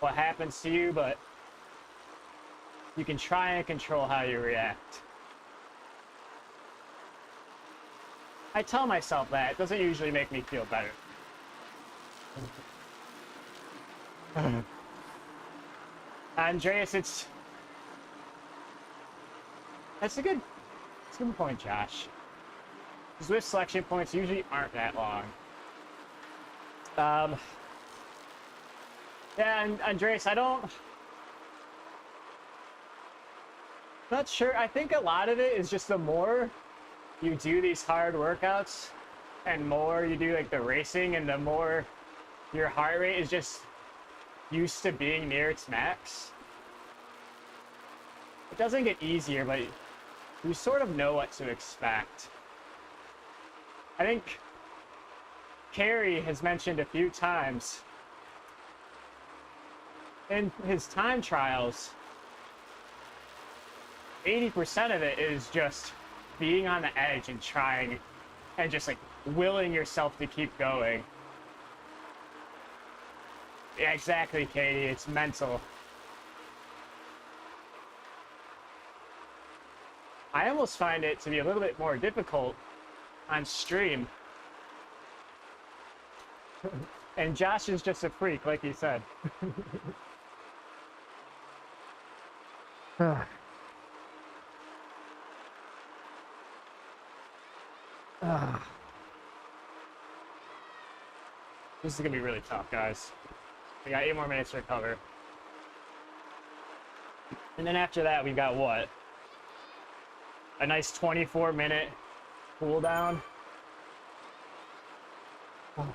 what happens to you, but you can try and control how you react. I tell myself that. It doesn't usually make me feel better. Andreas, that's a good point, Josh. Zwift selection points usually aren't that long. Yeah, and Andreas, not sure. I think a lot of it is just the more you do these hard workouts and more you do like the racing and the more your heart rate is just used to being near its max. It doesn't get easier, but you sort of know what to expect. I think Carey has mentioned a few times in his time trials, 80% of it is just being on the edge and trying and just like willing yourself to keep going. Yeah, exactly, Katie. It's mental. I almost find it to be a little bit more difficult on stream. And Josh is just a freak, like he said. This is gonna be really tough, guys. We got 8 more minutes to recover. And then after that, we got what? A nice 24-minute cool down. I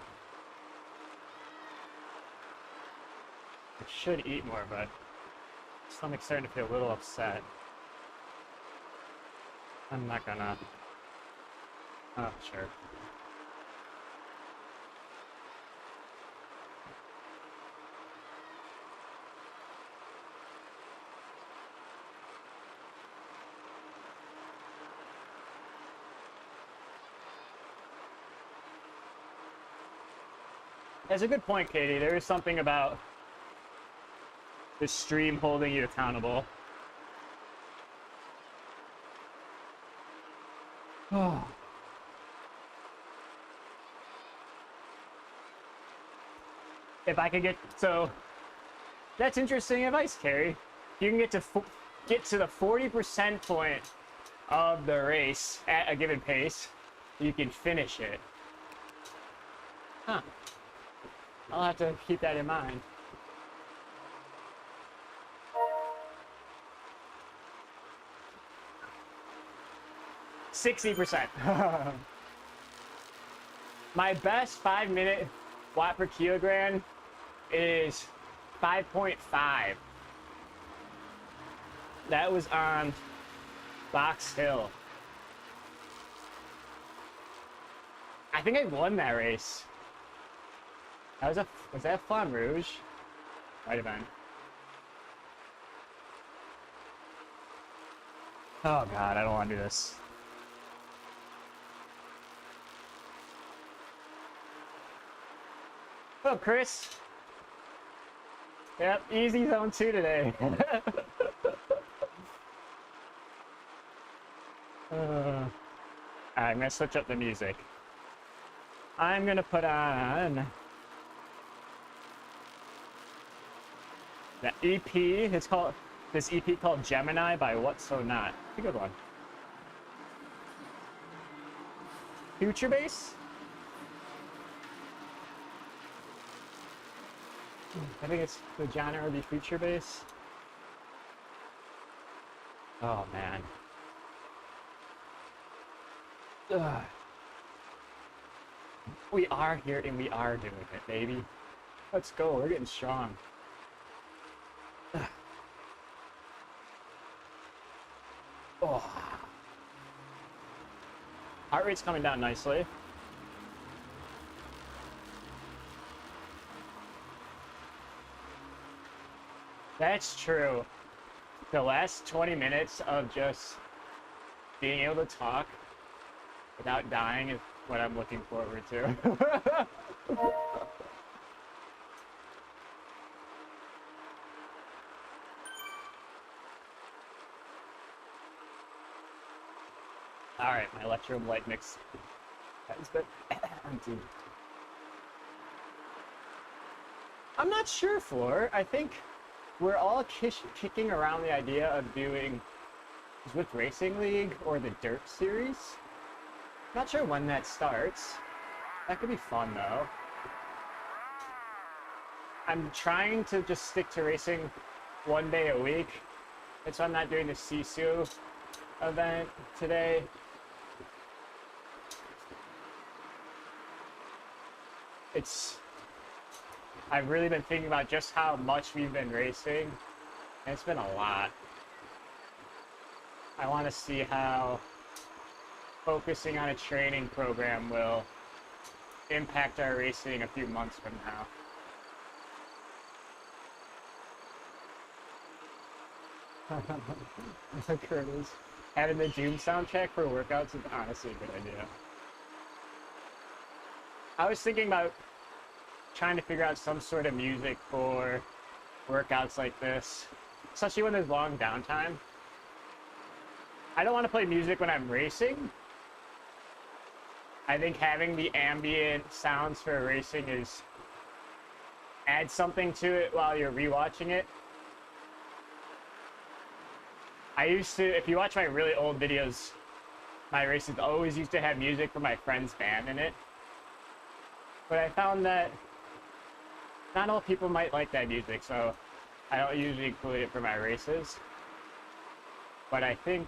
should eat more, but stomach's starting to feel a little upset. I'm not gonna. Oh, sure. That's a good point, Katie. There is something about the stream holding you accountable. Oh. If I could get so, that's interesting advice, Carrie. You can get to the 40% point of the race at a given pace. You can finish it. Huh. I'll have to keep that in mind. %60. My best 5-minute watt per kilogram is 5.5. That was on Box Hill. I think I won that race. Was that Flamme Rouge? Might have been. Oh god, I don't want to do this. What's up, Chris? Yep, easy zone 2 today. Alright, I'm gonna switch up the music. I'm gonna put on the EP. It's called this EP called Gemini by What So Not. It's a good one. Future bass? I think it's the genre would be future bass. Oh man. Ugh. We are here and we are doing it, baby. Let's go, we're getting strong. Ugh. Oh. Heart rate's coming down nicely. That's true. The last 20 minutes of just being able to talk without dying is what I'm looking forward to. Alright, my electrum light mix has been empty. I'm not sure, Floor. I think we're all kicking around the idea of doing Zwift Racing League or the Dirt Series. Not sure when that starts. That could be fun, though. I'm trying to just stick to racing 1 day a week. That's why I'm not doing the Sisu event today. I've really been thinking about just how much we've been racing, and it's been a lot. I want to see how focusing on a training program will impact our racing a few months from now. Curtis, having the Doom soundtrack for workouts is honestly a good idea. I was thinking about trying to figure out some sort of music for workouts like this, especially when there's long downtime. I don't want to play music when I'm racing. I think having the ambient sounds for racing adds something to it while you're rewatching it. I used to, if you watch my really old videos, my races always used to have music from my friend's band in it. But I found that not all people might like that music, so I don't usually include it for my races. But I think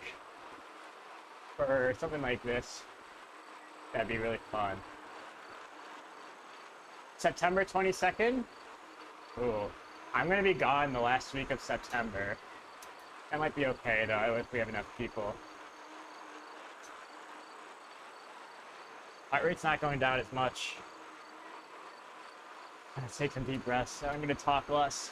for something like this, that'd be really fun. September 22nd? Ooh, I'm gonna be gone the last week of September. That might be okay though, if we have enough people. Heart rate's not going down as much. Let's take some deep breaths. I'm gonna talk less.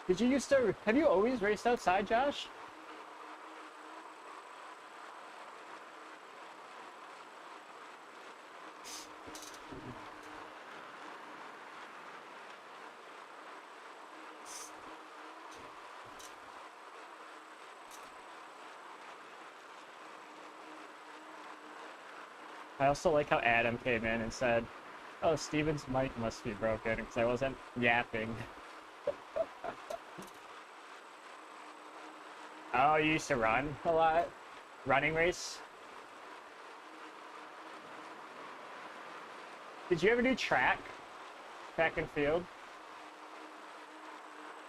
Did you used to, have you always raced outside, Josh? I also like how Adam came in and said, oh, Steven's mic must be broken because I wasn't yapping. Oh, you used to run a lot? Running race? Did you ever do track? Track and field?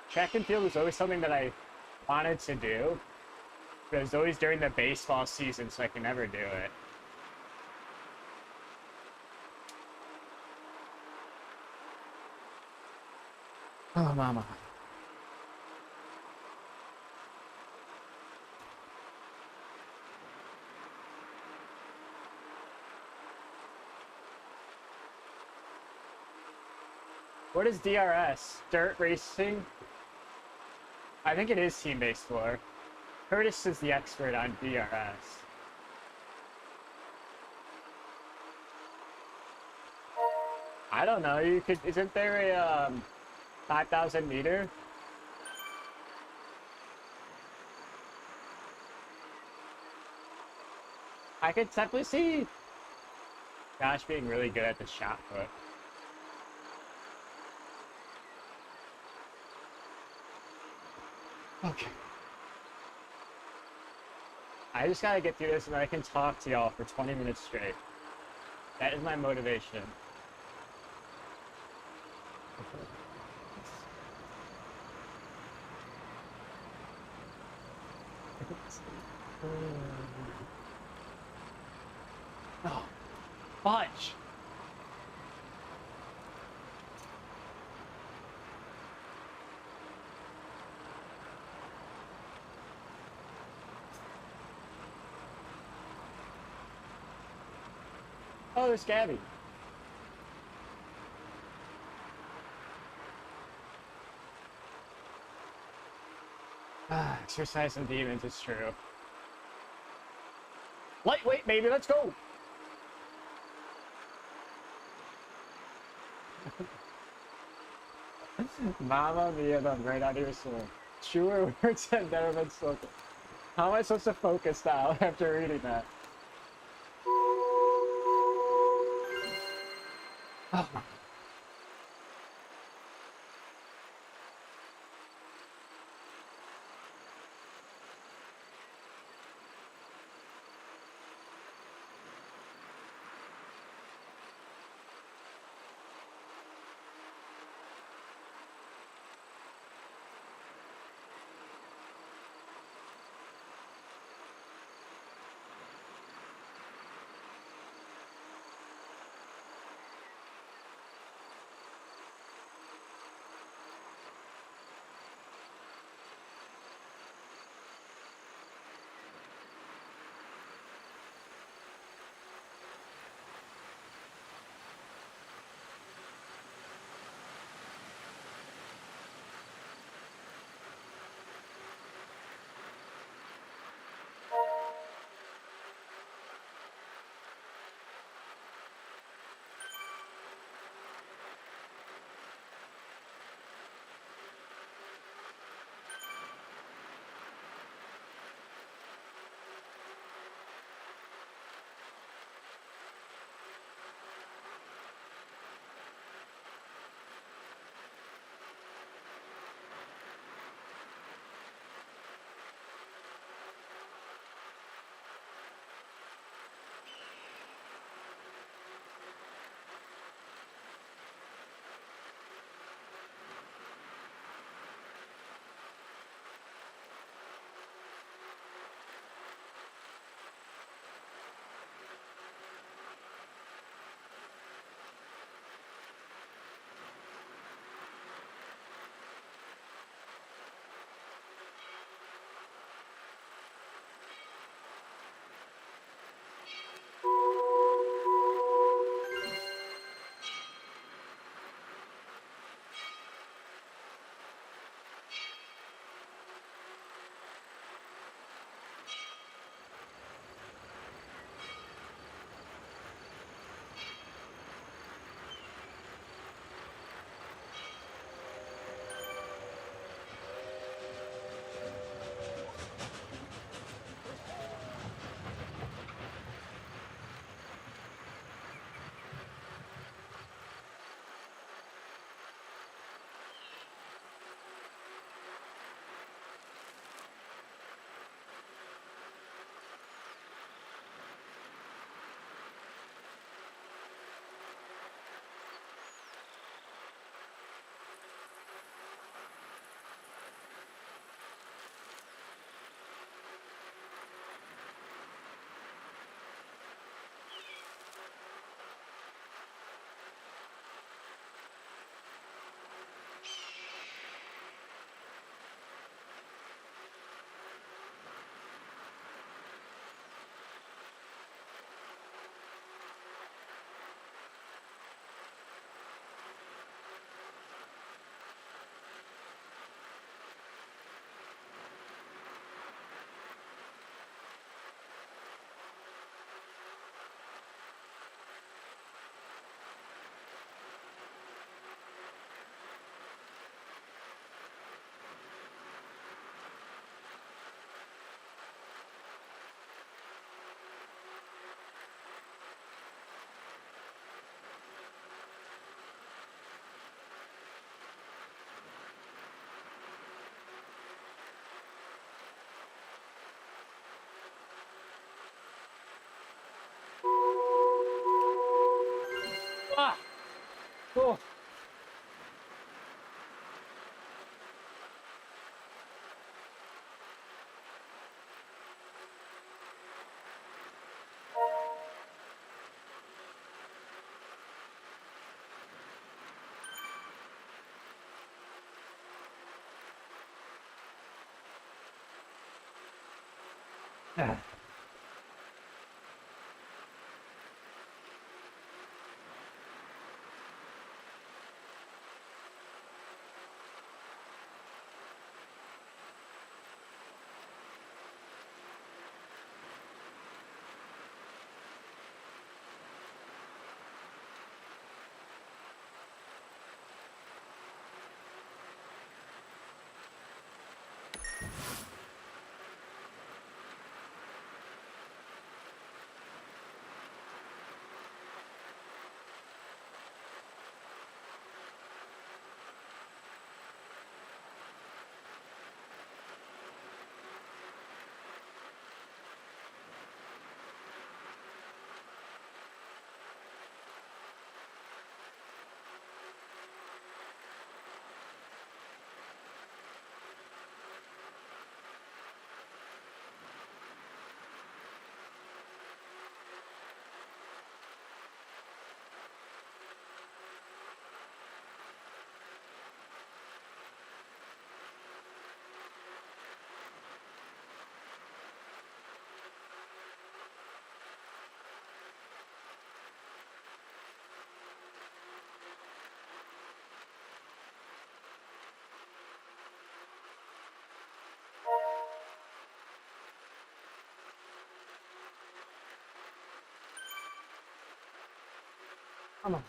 Track and field was always something that I wanted to do, but it was always during the baseball season, so I could never do it. Oh, mama. What is DRS? Dirt racing? I think it is team-based floor. Curtis is the expert on DRS. I don't know, you could, isn't there a 5,000 meter? I could definitely see Josh being really good at the shot put. Okay. I just gotta get through this and then I can talk to y'all for 20 minutes straight. That is my motivation. Oh, fudge! Oh, there's Gabby. Ah, exercise and demons, it's true. Lightweight, baby, let's go! Mama mia, I'm right out of your soul. Truer words have never been spoken. How am I supposed to focus now after reading that? Oh. Come on.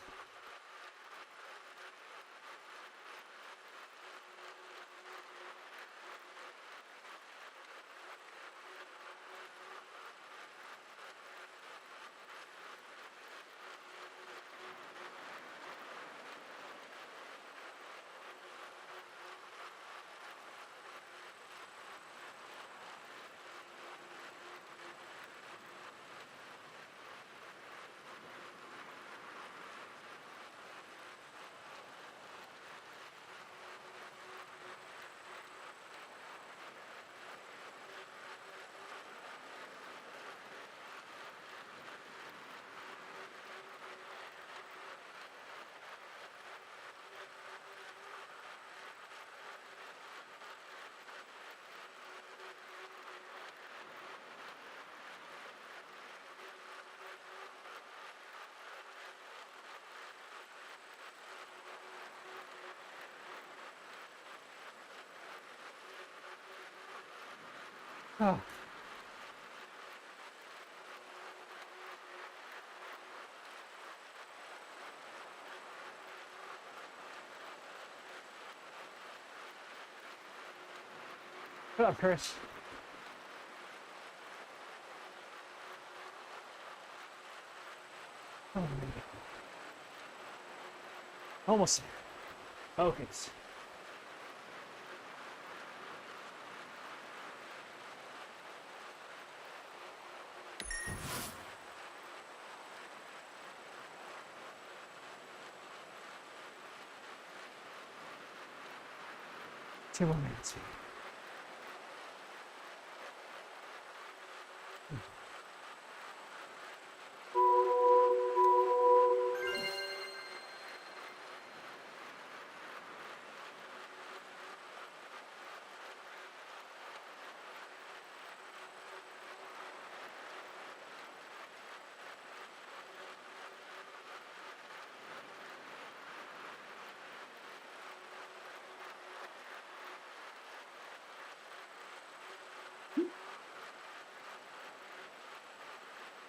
Oh. What up, Chris? Oh, almost there. Focus. Two more minutes.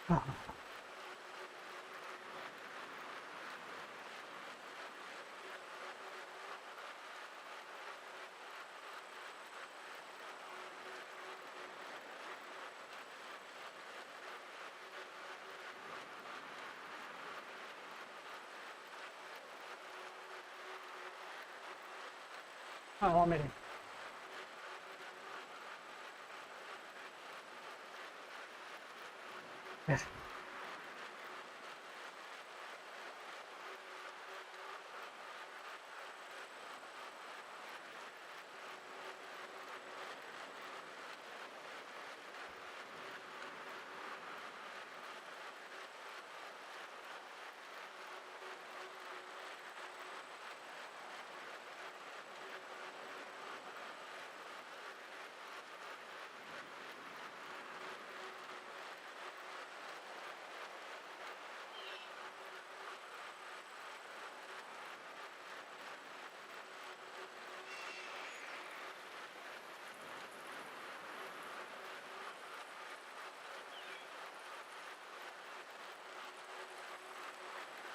Oh. Oh, 1 minute. Yeah.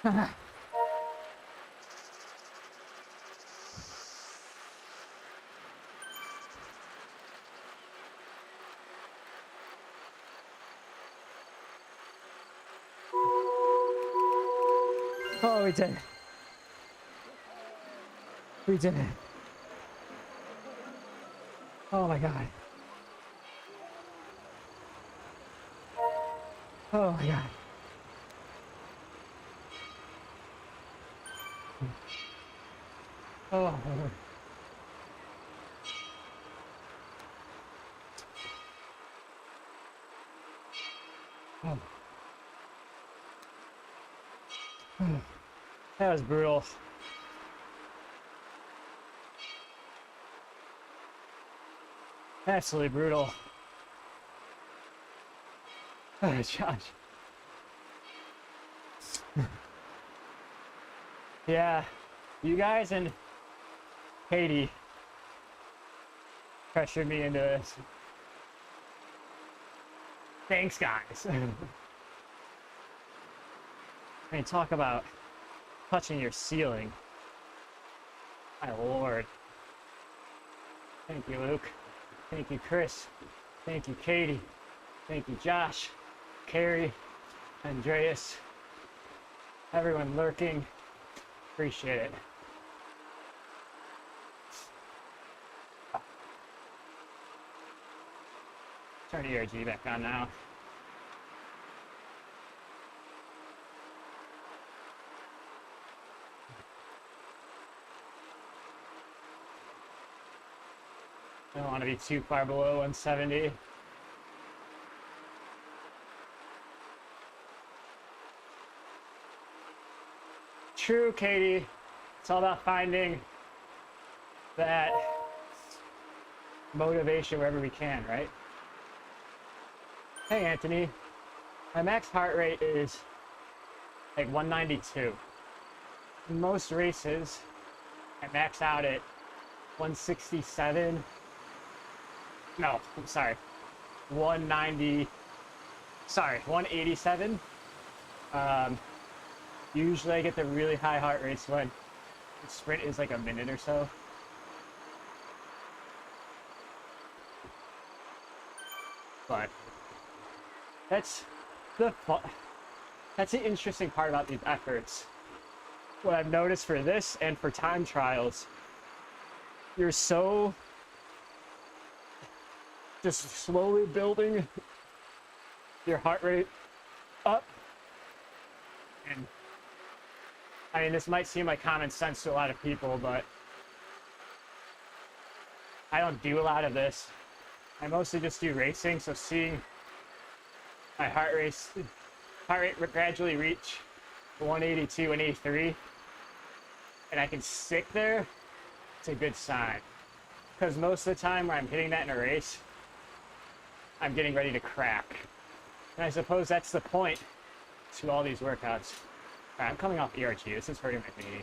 Oh, we did it. We did it. Oh my God. Oh my God. Oh. Oh. That was brutal. Absolutely brutal. Oh, Josh. Yeah, you guys and Katie pressured me into this. Thanks, guys. I mean, talk about touching your ceiling. My lord. Thank you, Luke. Thank you, Chris. Thank you, Katie. Thank you, Josh, Carrie, Andreas, everyone lurking. Appreciate it. Turn the ERG back on now. I don't want to be too far below 170. True, Katie. It's all about finding that motivation wherever we can, right? Hey, Anthony. My max heart rate is like 192. In most races, I max out at 167. No, I'm sorry. 190. Sorry, 187. Usually I get the really high heart rates when the sprint is like a minute or so. But that's the interesting part about these efforts. What I've noticed for this and for time trials, you're so just slowly building your heart rate up. And I mean, this might seem like common sense to a lot of people, but I don't do a lot of this. I mostly just do racing, so seeing my heart rate gradually reach 182 and 83, and I can stick there, it's a good sign. Because most of the time when I'm hitting that in a race, I'm getting ready to crack. And I suppose that's the point to all these workouts. All right, I'm coming off ERG. This is hurting my knee.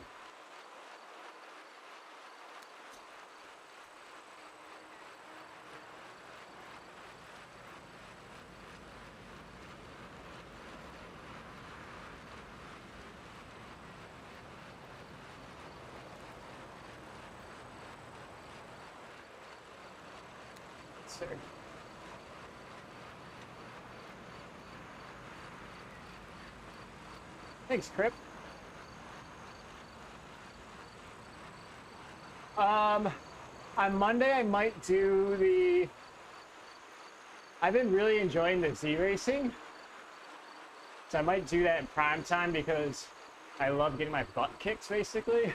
Sir. Thanks, Crip. On Monday, I might do the... I've been really enjoying the Z racing. So I might do that in prime time because I love getting my butt kicked, basically.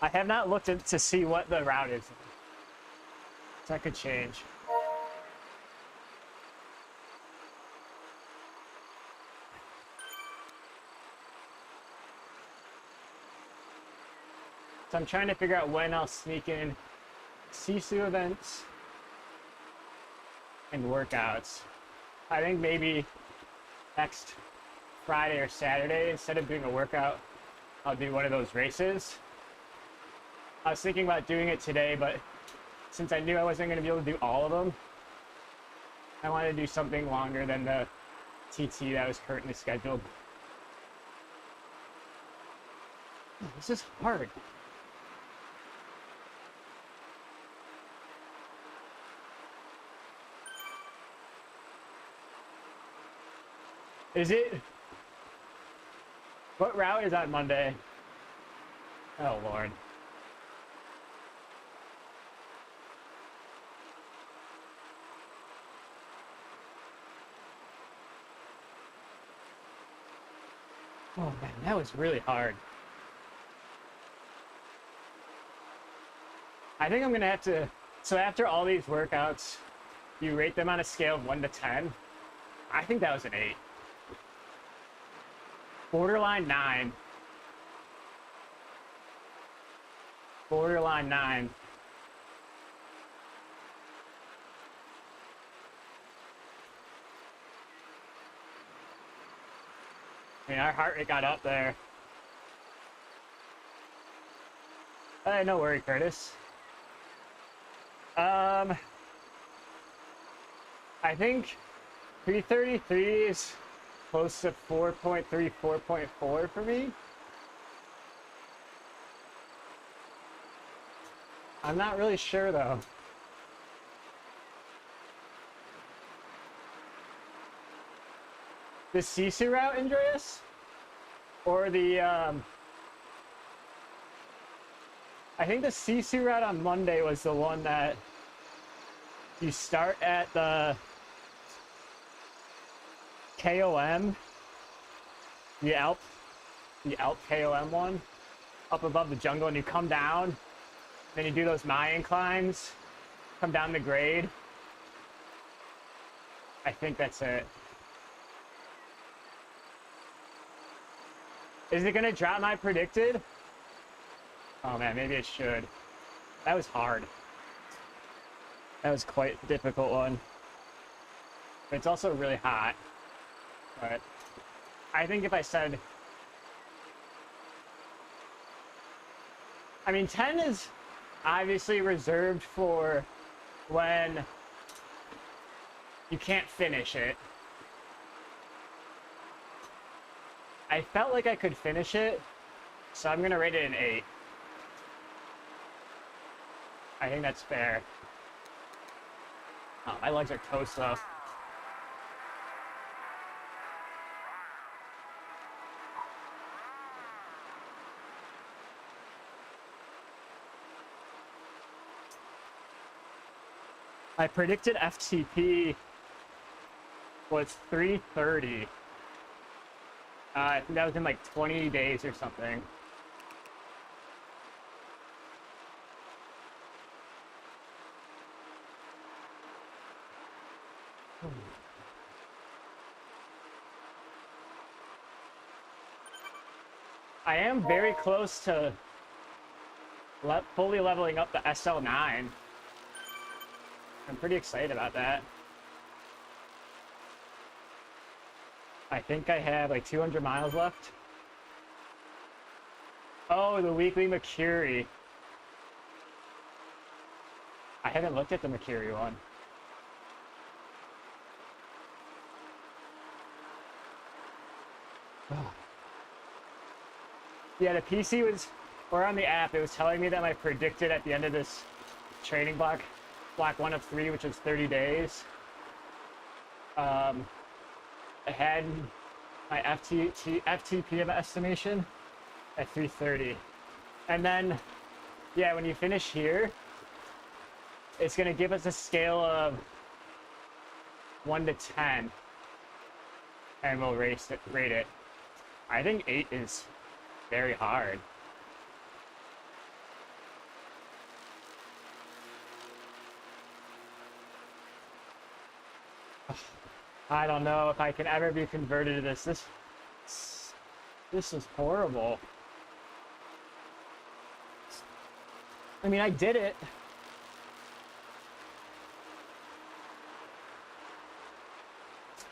I have not looked to see what the route is. So that could change. So I'm trying to figure out when I'll sneak in Sisu events and workouts. I think maybe next Friday or Saturday, instead of doing a workout, I'll do one of those races. I was thinking about doing it today, but since I knew I wasn't going to be able to do all of them, I wanted to do something longer than the TT that was currently scheduled. This is hard. Is it? What route is on Monday? Oh, Lord. Oh, man, that was really hard. I think I'm going to have to... So after all these workouts, you rate them on a scale of 1 to 10. I think that was an 8. Borderline 9. Borderline 9. I mean, our heart rate got up there. No worry, Curtis. I think 333 is close to 4.3, 4.4 for me. I'm not really sure though. The Sisu route, Andreas? Or the, I think the Sisu route on Monday was the one that you start at the KOM, the Alp KOM one, up above the jungle, and you come down, then you do those Mayan climbs, come down the grade. I think that's it. Is it gonna drop my predicted? Oh man, maybe it should. That was hard. That was quite a difficult one. But it's also really hot. But I think if I said... I mean, 10 is obviously reserved for when you can't finish it. I felt like I could finish it, so I'm gonna rate it an 8. I think that's fair. Oh, my legs are toast though. I predicted FTP was 3:30. I think that was in like 20 days or something. I am very close to fully leveling up the SL9. I'm pretty excited about that. I think I have like 200 miles left. Oh, the weekly Mercury. I haven't looked at the Mercury one. Yeah, the PC was, or on the app, it was telling me that my predicted at the end of this training block 1 of 3, which was 30 days. I had my FTP estimation at 3:30. And then, yeah, when you finish here, it's going to give us a scale of 1 to 10. And we'll rate it. I think 8 is very hard. I don't know if I can ever be converted to this. This is horrible. I mean, I did it.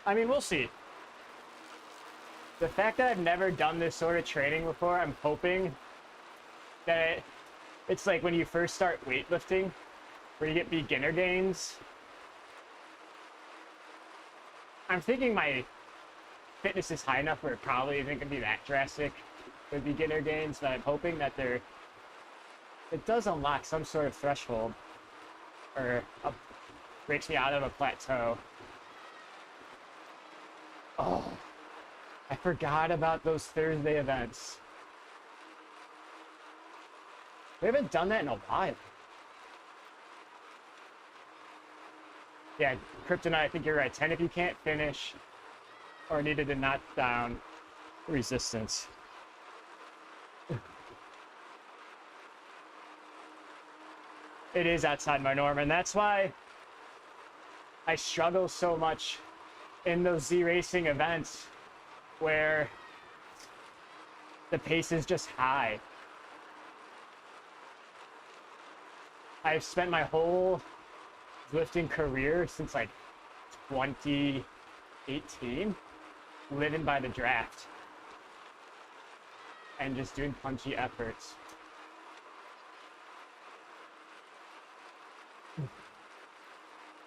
I mean, we'll see. The fact that I've never done this sort of training before, I'm hoping that it's like when you first start weightlifting, where you get beginner gains. I'm thinking my fitness is high enough where it probably isn't going to be that drastic. with beginner games, but I'm hoping that it does unlock some sort of threshold or breaks me out of a plateau. Oh, I forgot about those Thursday events. We haven't done that in a while. Yeah, Kryptonite, I think you're right. 10 if you can't finish or needed to knock down resistance. It is outside my norm, and that's why I struggle so much in those Z racing events where the pace is just high. I've spent my whole Zwifting career since like 2018 living by the draft and just doing punchy efforts.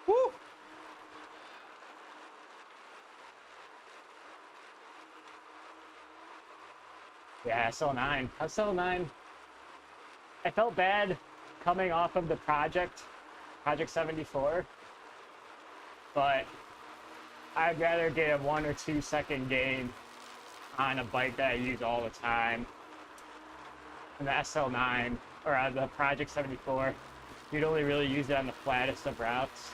Woo! Yeah, SL9. SL9. I felt bad coming off of the Project 74, but I'd rather get a 1 or 2 second gain on a bike that I use all the time. And the SL9 or the Project 74, you'd only really use it on the flattest of routes.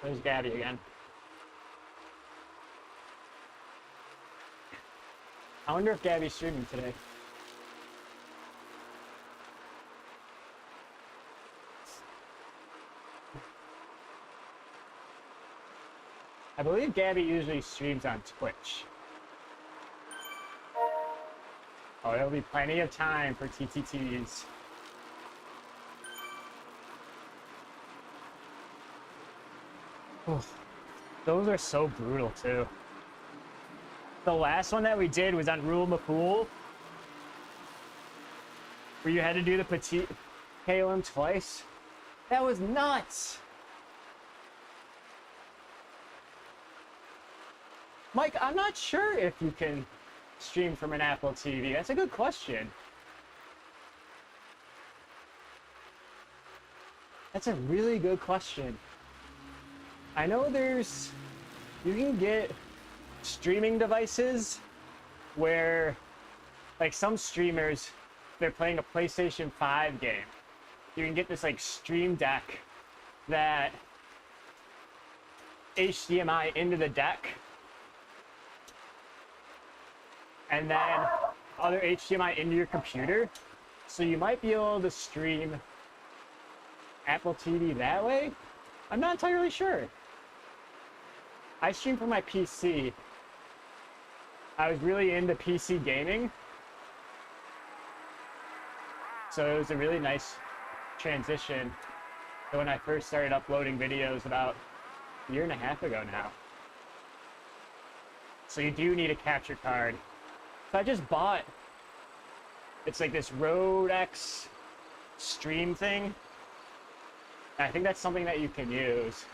There's Gabby again. I wonder if Gabby's streaming today. I believe Gabby usually streams on Twitch. Oh, there'll be plenty of time for TTTs. Oof. Those are so brutal too. The last one that we did was on Rule McCool, where you had to do the petite KOM twice. That was nuts. Mike, I'm not sure if you can stream from an Apple TV. That's a good question. That's a really good question. I know you can get streaming devices where, like some streamers, they're playing a PlayStation 5 game. You can get this like Stream Deck that HDMI into the deck, and then other HDMI into your computer. So you might be able to stream Apple TV that way. I'm not entirely sure. I stream from my PC. I was really into PC gaming, so it was a really nice transition when I first started uploading videos about a year and a half ago now. So you do need a capture card. So I just bought, it's like this Rode X stream thing. I think that's something that you can use.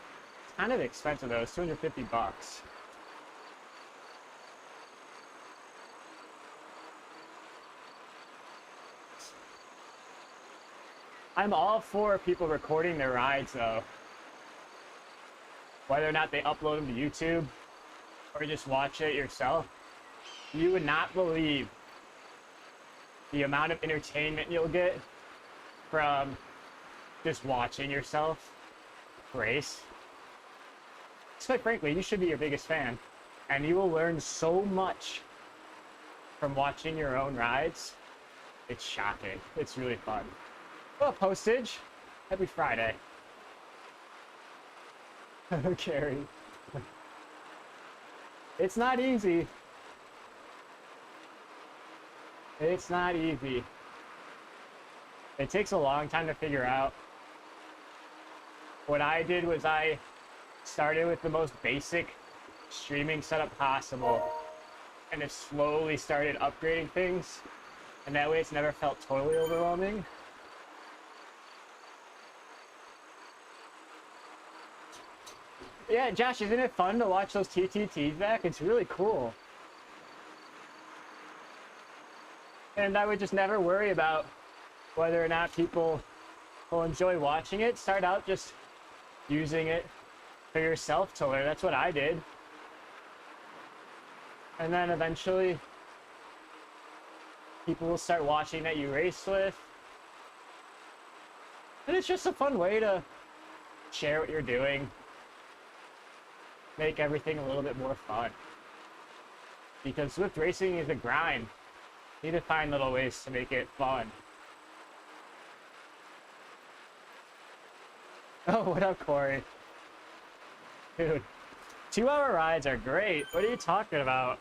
It's kind of expensive though, it's 250 bucks. I'm all for people recording their rides though. Whether or not they upload them to YouTube or just watch it yourself. You would not believe the amount of entertainment you'll get from just watching yourself race. Quite frankly, you should be your biggest fan, and you will learn so much from watching your own rides. It's shocking. It's really fun. Well, postage. Happy Friday. Carrie. It's not easy. It's not easy. It takes a long time to figure out. What I did was I started with the most basic streaming setup possible and have slowly started upgrading things, and that way it's never felt totally overwhelming. Yeah, Josh, isn't it fun to watch those TTTs back? It's really cool. And I would just never worry about whether or not people will enjoy watching it. Start out just using it for yourself to learn. That's what I did. And then eventually, people will start watching that you race with. And it's just a fun way to share what you're doing. Make everything a little bit more fun. Because Zwift racing is a grind. You need to find little ways to make it fun. Oh, what up, Corey? Dude, 2-hour rides are great. What are you talking about?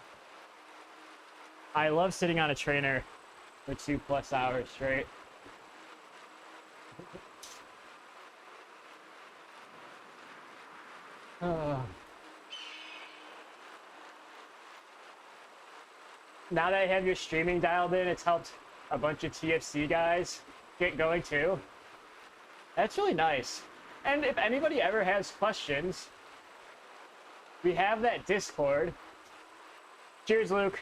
I love sitting on a trainer for 2+ hours straight. Now that I have your streaming dialed in, it's helped a bunch of TFC guys get going too. That's really nice. And if anybody ever has questions, we have that Discord. Cheers, Luke.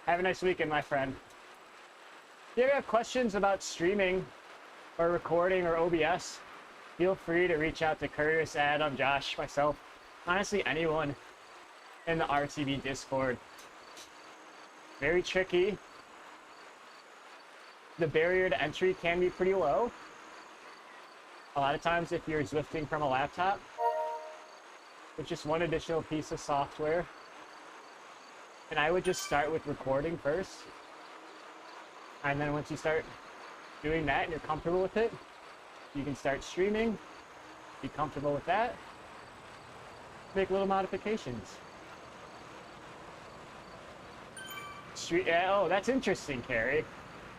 Have a nice weekend, my friend. If you ever have questions about streaming or recording or OBS, feel free to reach out to Curtis, Adam, Josh, myself, honestly anyone in the RTB Discord. Very tricky. The barrier to entry can be pretty low. A lot of times if you're Zwifting from a laptop, it's just one additional piece of software. And I would just start with recording first. And then once you start doing that and you're comfortable with it, you can start streaming, be comfortable with that, make little modifications. Oh, that's interesting, Carrie.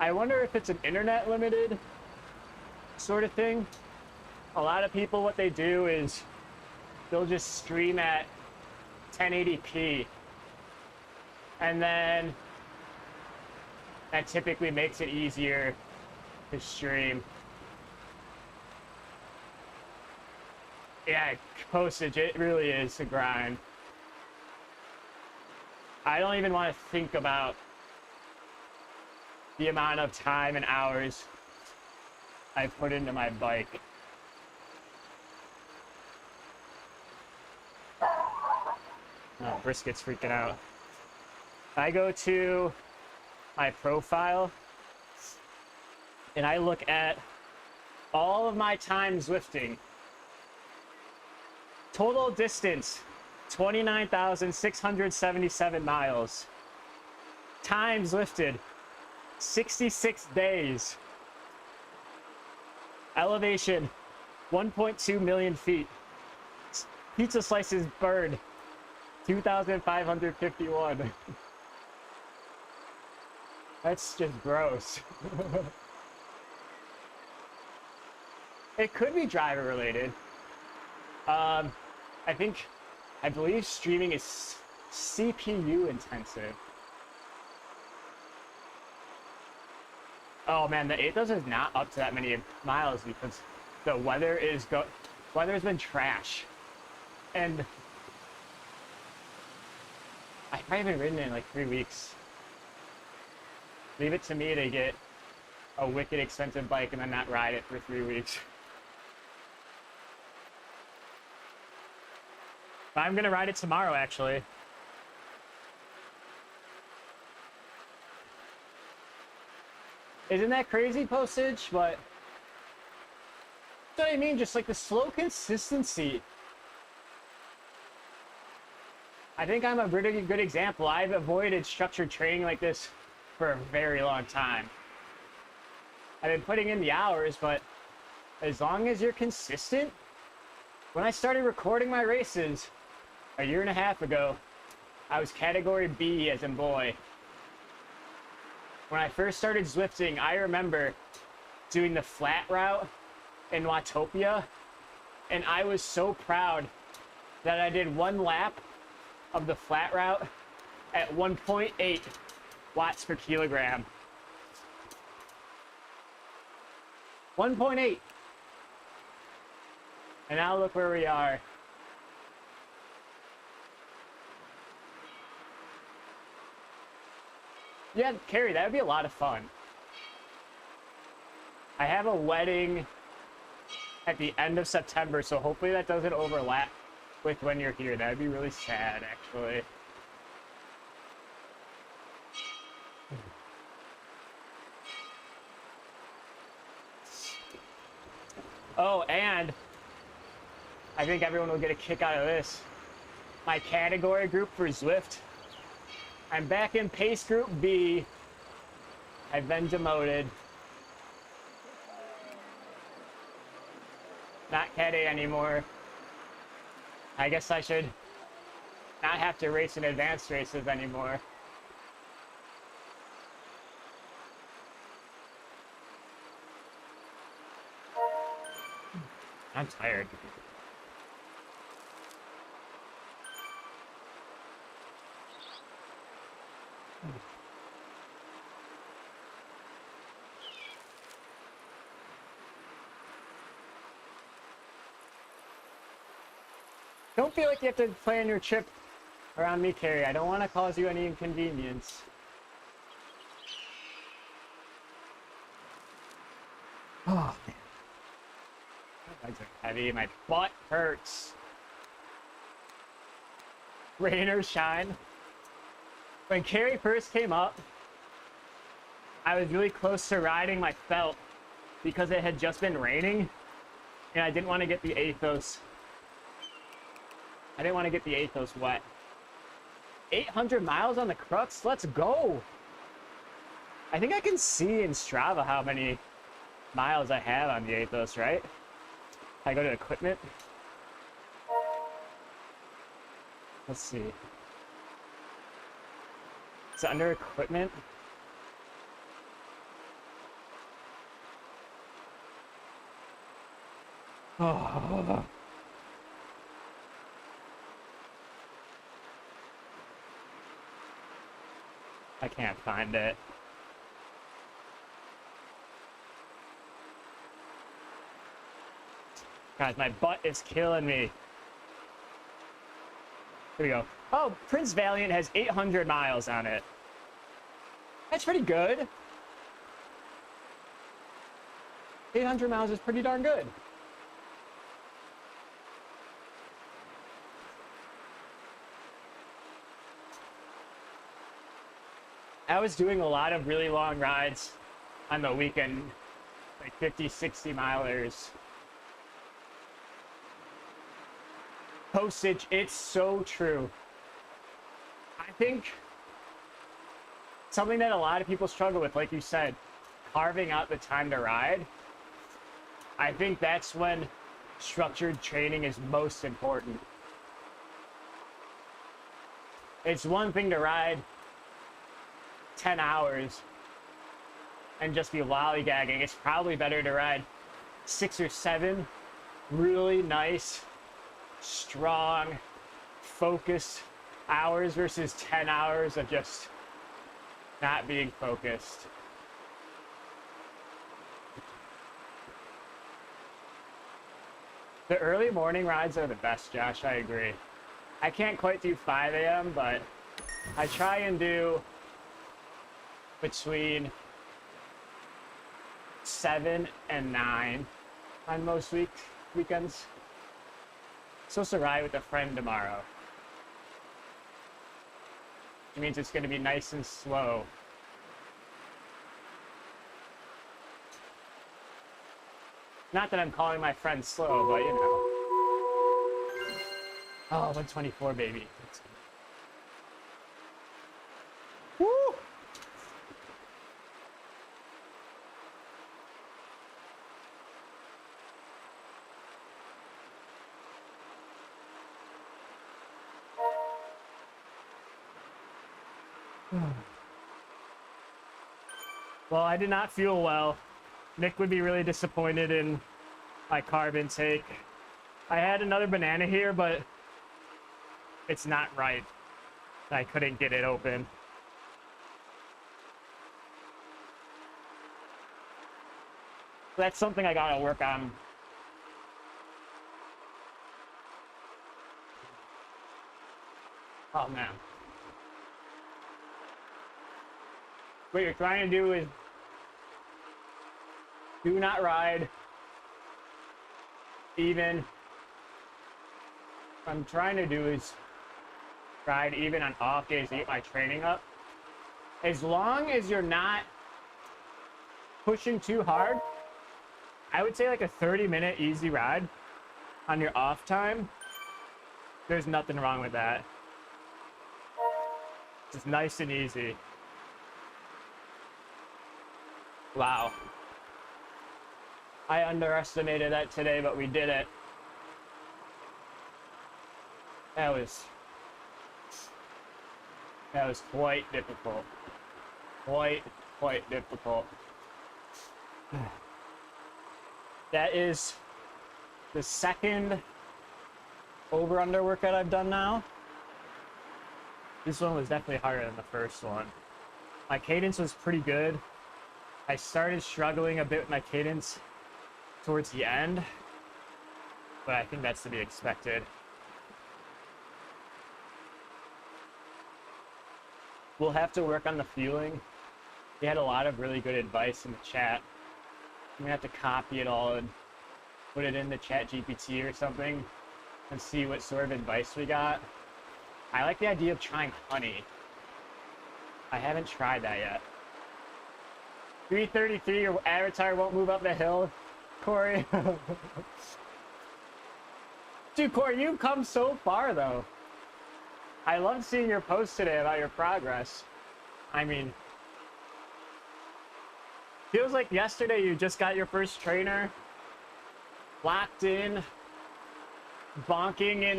I wonder if it's an internet limited sort of thing. A lot of people, what they do is they'll just stream at 1080p. And then that typically makes it easier to stream. Yeah, postage, it really is a grind. I don't even want to think about the amount of time and hours I put into my bike. Oh, Brisket's freaking out. I go to my profile and I look at all of my time Zwifting. Total distance, 29,677 miles. Time Zwifted, 66 days. Elevation, 1.2 million feet. Pizza slices burned, 2,551. That's just gross. It could be driver related. I believe streaming is CPU intensive. Oh man, the 8 is not up to that many miles because the weather's been trash. And I haven't ridden in like 3 weeks. Leave it to me to get a wicked expensive bike and then not ride it for 3 weeks. I'm gonna ride it tomorrow, actually. Isn't that crazy, postage? But that's what I mean, just like the slow consistency. I think I'm a pretty good example. I've avoided structured training like this for a very long time. I've been putting in the hours, but as long as you're consistent, when I started recording my races a year and a half ago, I was category B as in boy. When I first started Zwifting, I remember doing the flat route in Watopia, and I was so proud that I did 1 lap of the flat route at 1.8 watts per kilogram. 1.8. And now look where we are. Yeah, Carrie, that would be a lot of fun. I have a wedding at the end of September, so hopefully that doesn't overlap with when you're here. That would be really sad, actually. Oh, and I think everyone will get a kick out of this. My category group for Zwift. I'm back in pace group B. I've been demoted. Not Cat A anymore. I guess I should not have to race in advanced races anymore. I'm tired. Don't feel like you have to plan your trip around me, Carrie. I don't want to cause you any inconvenience. Oh, man. My legs are heavy. My butt hurts. Rain or shine. When Carrie first came up, I was really close to riding my felt because it had just been raining, and I didn't want to get the Athos. I didn't want to get the Athos wet. 800 miles on the Crux? Let's go! I think I can see in Strava how many miles I have on the Athos, right? I go to equipment. Let's see. It's under equipment. Oh. I can't find it. Guys, my butt is killing me. Here we go. Oh, Prince Valiant has 800 miles on it. That's pretty good. 800 miles is pretty darn good. I was doing a lot of really long rides on the weekend, like 50, 60 milers. Postage, it's so true. I think something that a lot of people struggle with, like you said, carving out the time to ride. I think that's when structured training is most important. It's one thing to ride 10 hours and just be lollygagging. It's probably better to ride 6 or 7 really nice, strong, focused hours versus 10 hours of just not being focused. The early morning rides are the best, Josh. I agree. I can't quite do 5 a.m., but I try and do between 7 and 9 on most weekends. Supposed to ride with a friend tomorrow. It means it's going to be nice and slow. Not that I'm calling my friend slow, but you know. Oh, 124, baby. Woo! Well, I did not fuel well. Nick would be really disappointed in my carb intake. I had another banana here, but it's not right. I couldn't get it open. That's something I gotta work on. Oh man. what you're trying to do is do not ride even. What I'm trying to do is ride even on off days to get my training up. As long as you're not pushing too hard, I would say like a 30-minute easy ride on your off time. There's nothing wrong with that. Just nice and easy. Wow. I underestimated that today, but we did it. That was quite difficult. Quite difficult. That is the second over-under workout I've done now. This one was definitely harder than the first one. My cadence was pretty good. I started struggling a bit with my cadence towards the end, but I think that's to be expected. We'll have to work on the fueling. We had a lot of really good advice in the chat. I'm gonna have to copy it all and put it into ChatGPT or something and see what sort of advice we got. I like the idea of trying honey. I haven't tried that yet. 333, your avatar won't move up the hill, Corey. Dude, Corey, you've come so far, though. I love seeing your post today about your progress. I mean, feels like yesterday you just got your first trainer, locked in, bonking in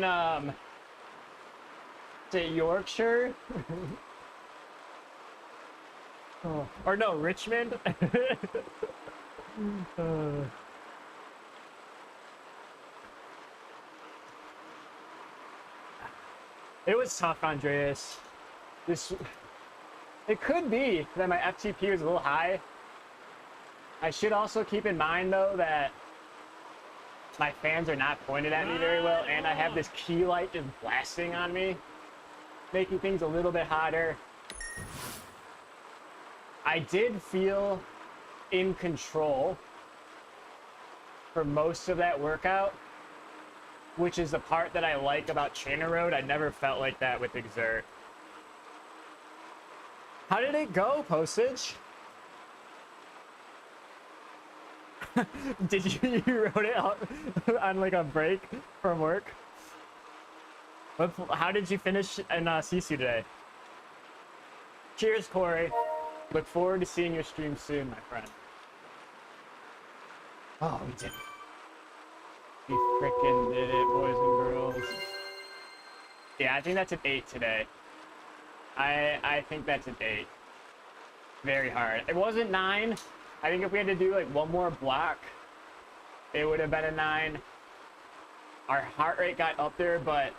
to Yorkshire. Oh, or no, Richmond. It was tough, Andreas. It could be that my FTP was a little high. I should also keep in mind, though, that my fans are not pointed at me very well, and I have this key light just blasting on me, making things a little bit hotter. I did feel in control for most of that workout, which is the part that I like about TrainerRoad. I never felt like that with Exert. How did it go, Postage? Did you wrote it out on like a break from work? How did you finish in CC today? Cheers, Corey. Look forward to seeing your stream soon, my friend. Oh, we did it. We frickin' did it, boys and girls. Yeah, I think that's an 8 today. I think that's an 8. Very hard. It wasn't 9. I think if we had to do like one more block, it would have been a 9. Our heart rate got up there, but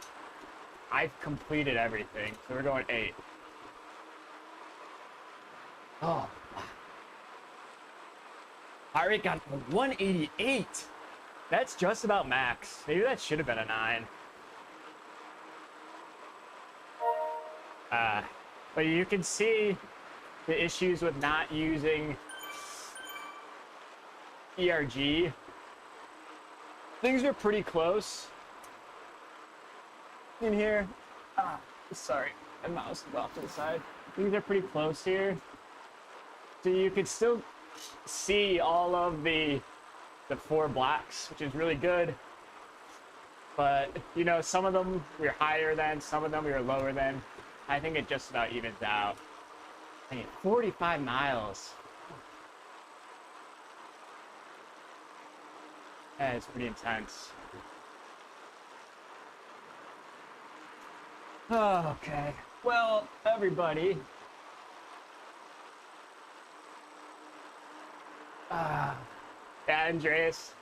I've completed everything, so we're going 8. Oh, wow. Heart rate got 188. That's just about max. Maybe that should have been a 9. But you can see the issues with not using ERG. Things are pretty close in here. Sorry, my mouse is off to the side. Things are pretty close here. So you could still see all of the 4 blocks, which is really good. But, you know, some of them we're higher than, some of them we were lower than. I think it just about evens out. I mean, 45 miles. That is pretty intense. Oh, okay. Well, everybody. Yeah, Andreas,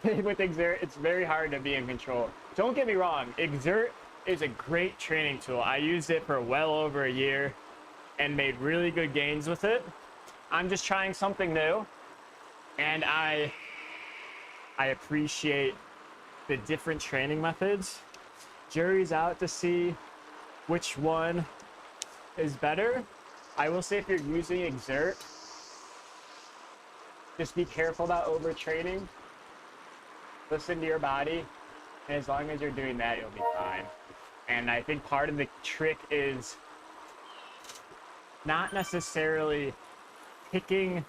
with Exert, it's very hard to be in control. Don't get me wrong, Exert is a great training tool. I used it for well over a year and made really good gains with it. I'm just trying something new, and I appreciate the different training methods. Jury's out to see which one is better, I will say if you're using Exert, just be careful about overtraining. Listen to your body, and as long as you're doing that, you'll be fine. And I think part of the trick is not necessarily picking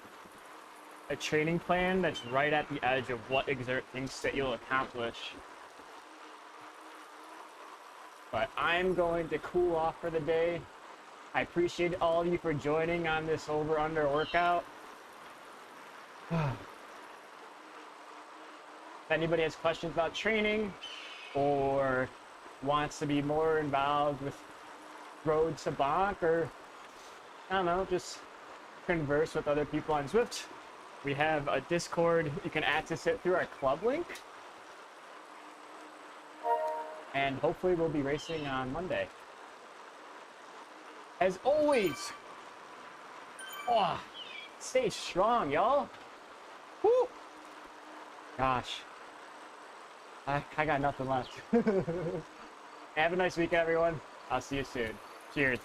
a training plan that's right at the edge of what Exert thinks that you'll accomplish. But I'm going to cool off for the day. I appreciate all of you for joining on this over-under workout. If anybody has questions about training or wants to be more involved with Road to Bonk, or I don't know, just converse with other people on Zwift, we have a Discord. You can access it through our club link. And hopefully we'll be racing on Monday. As always, stay strong, y'all. Woo! Gosh, I got nothing left. Have a nice week, everyone. I'll see you soon. Cheers.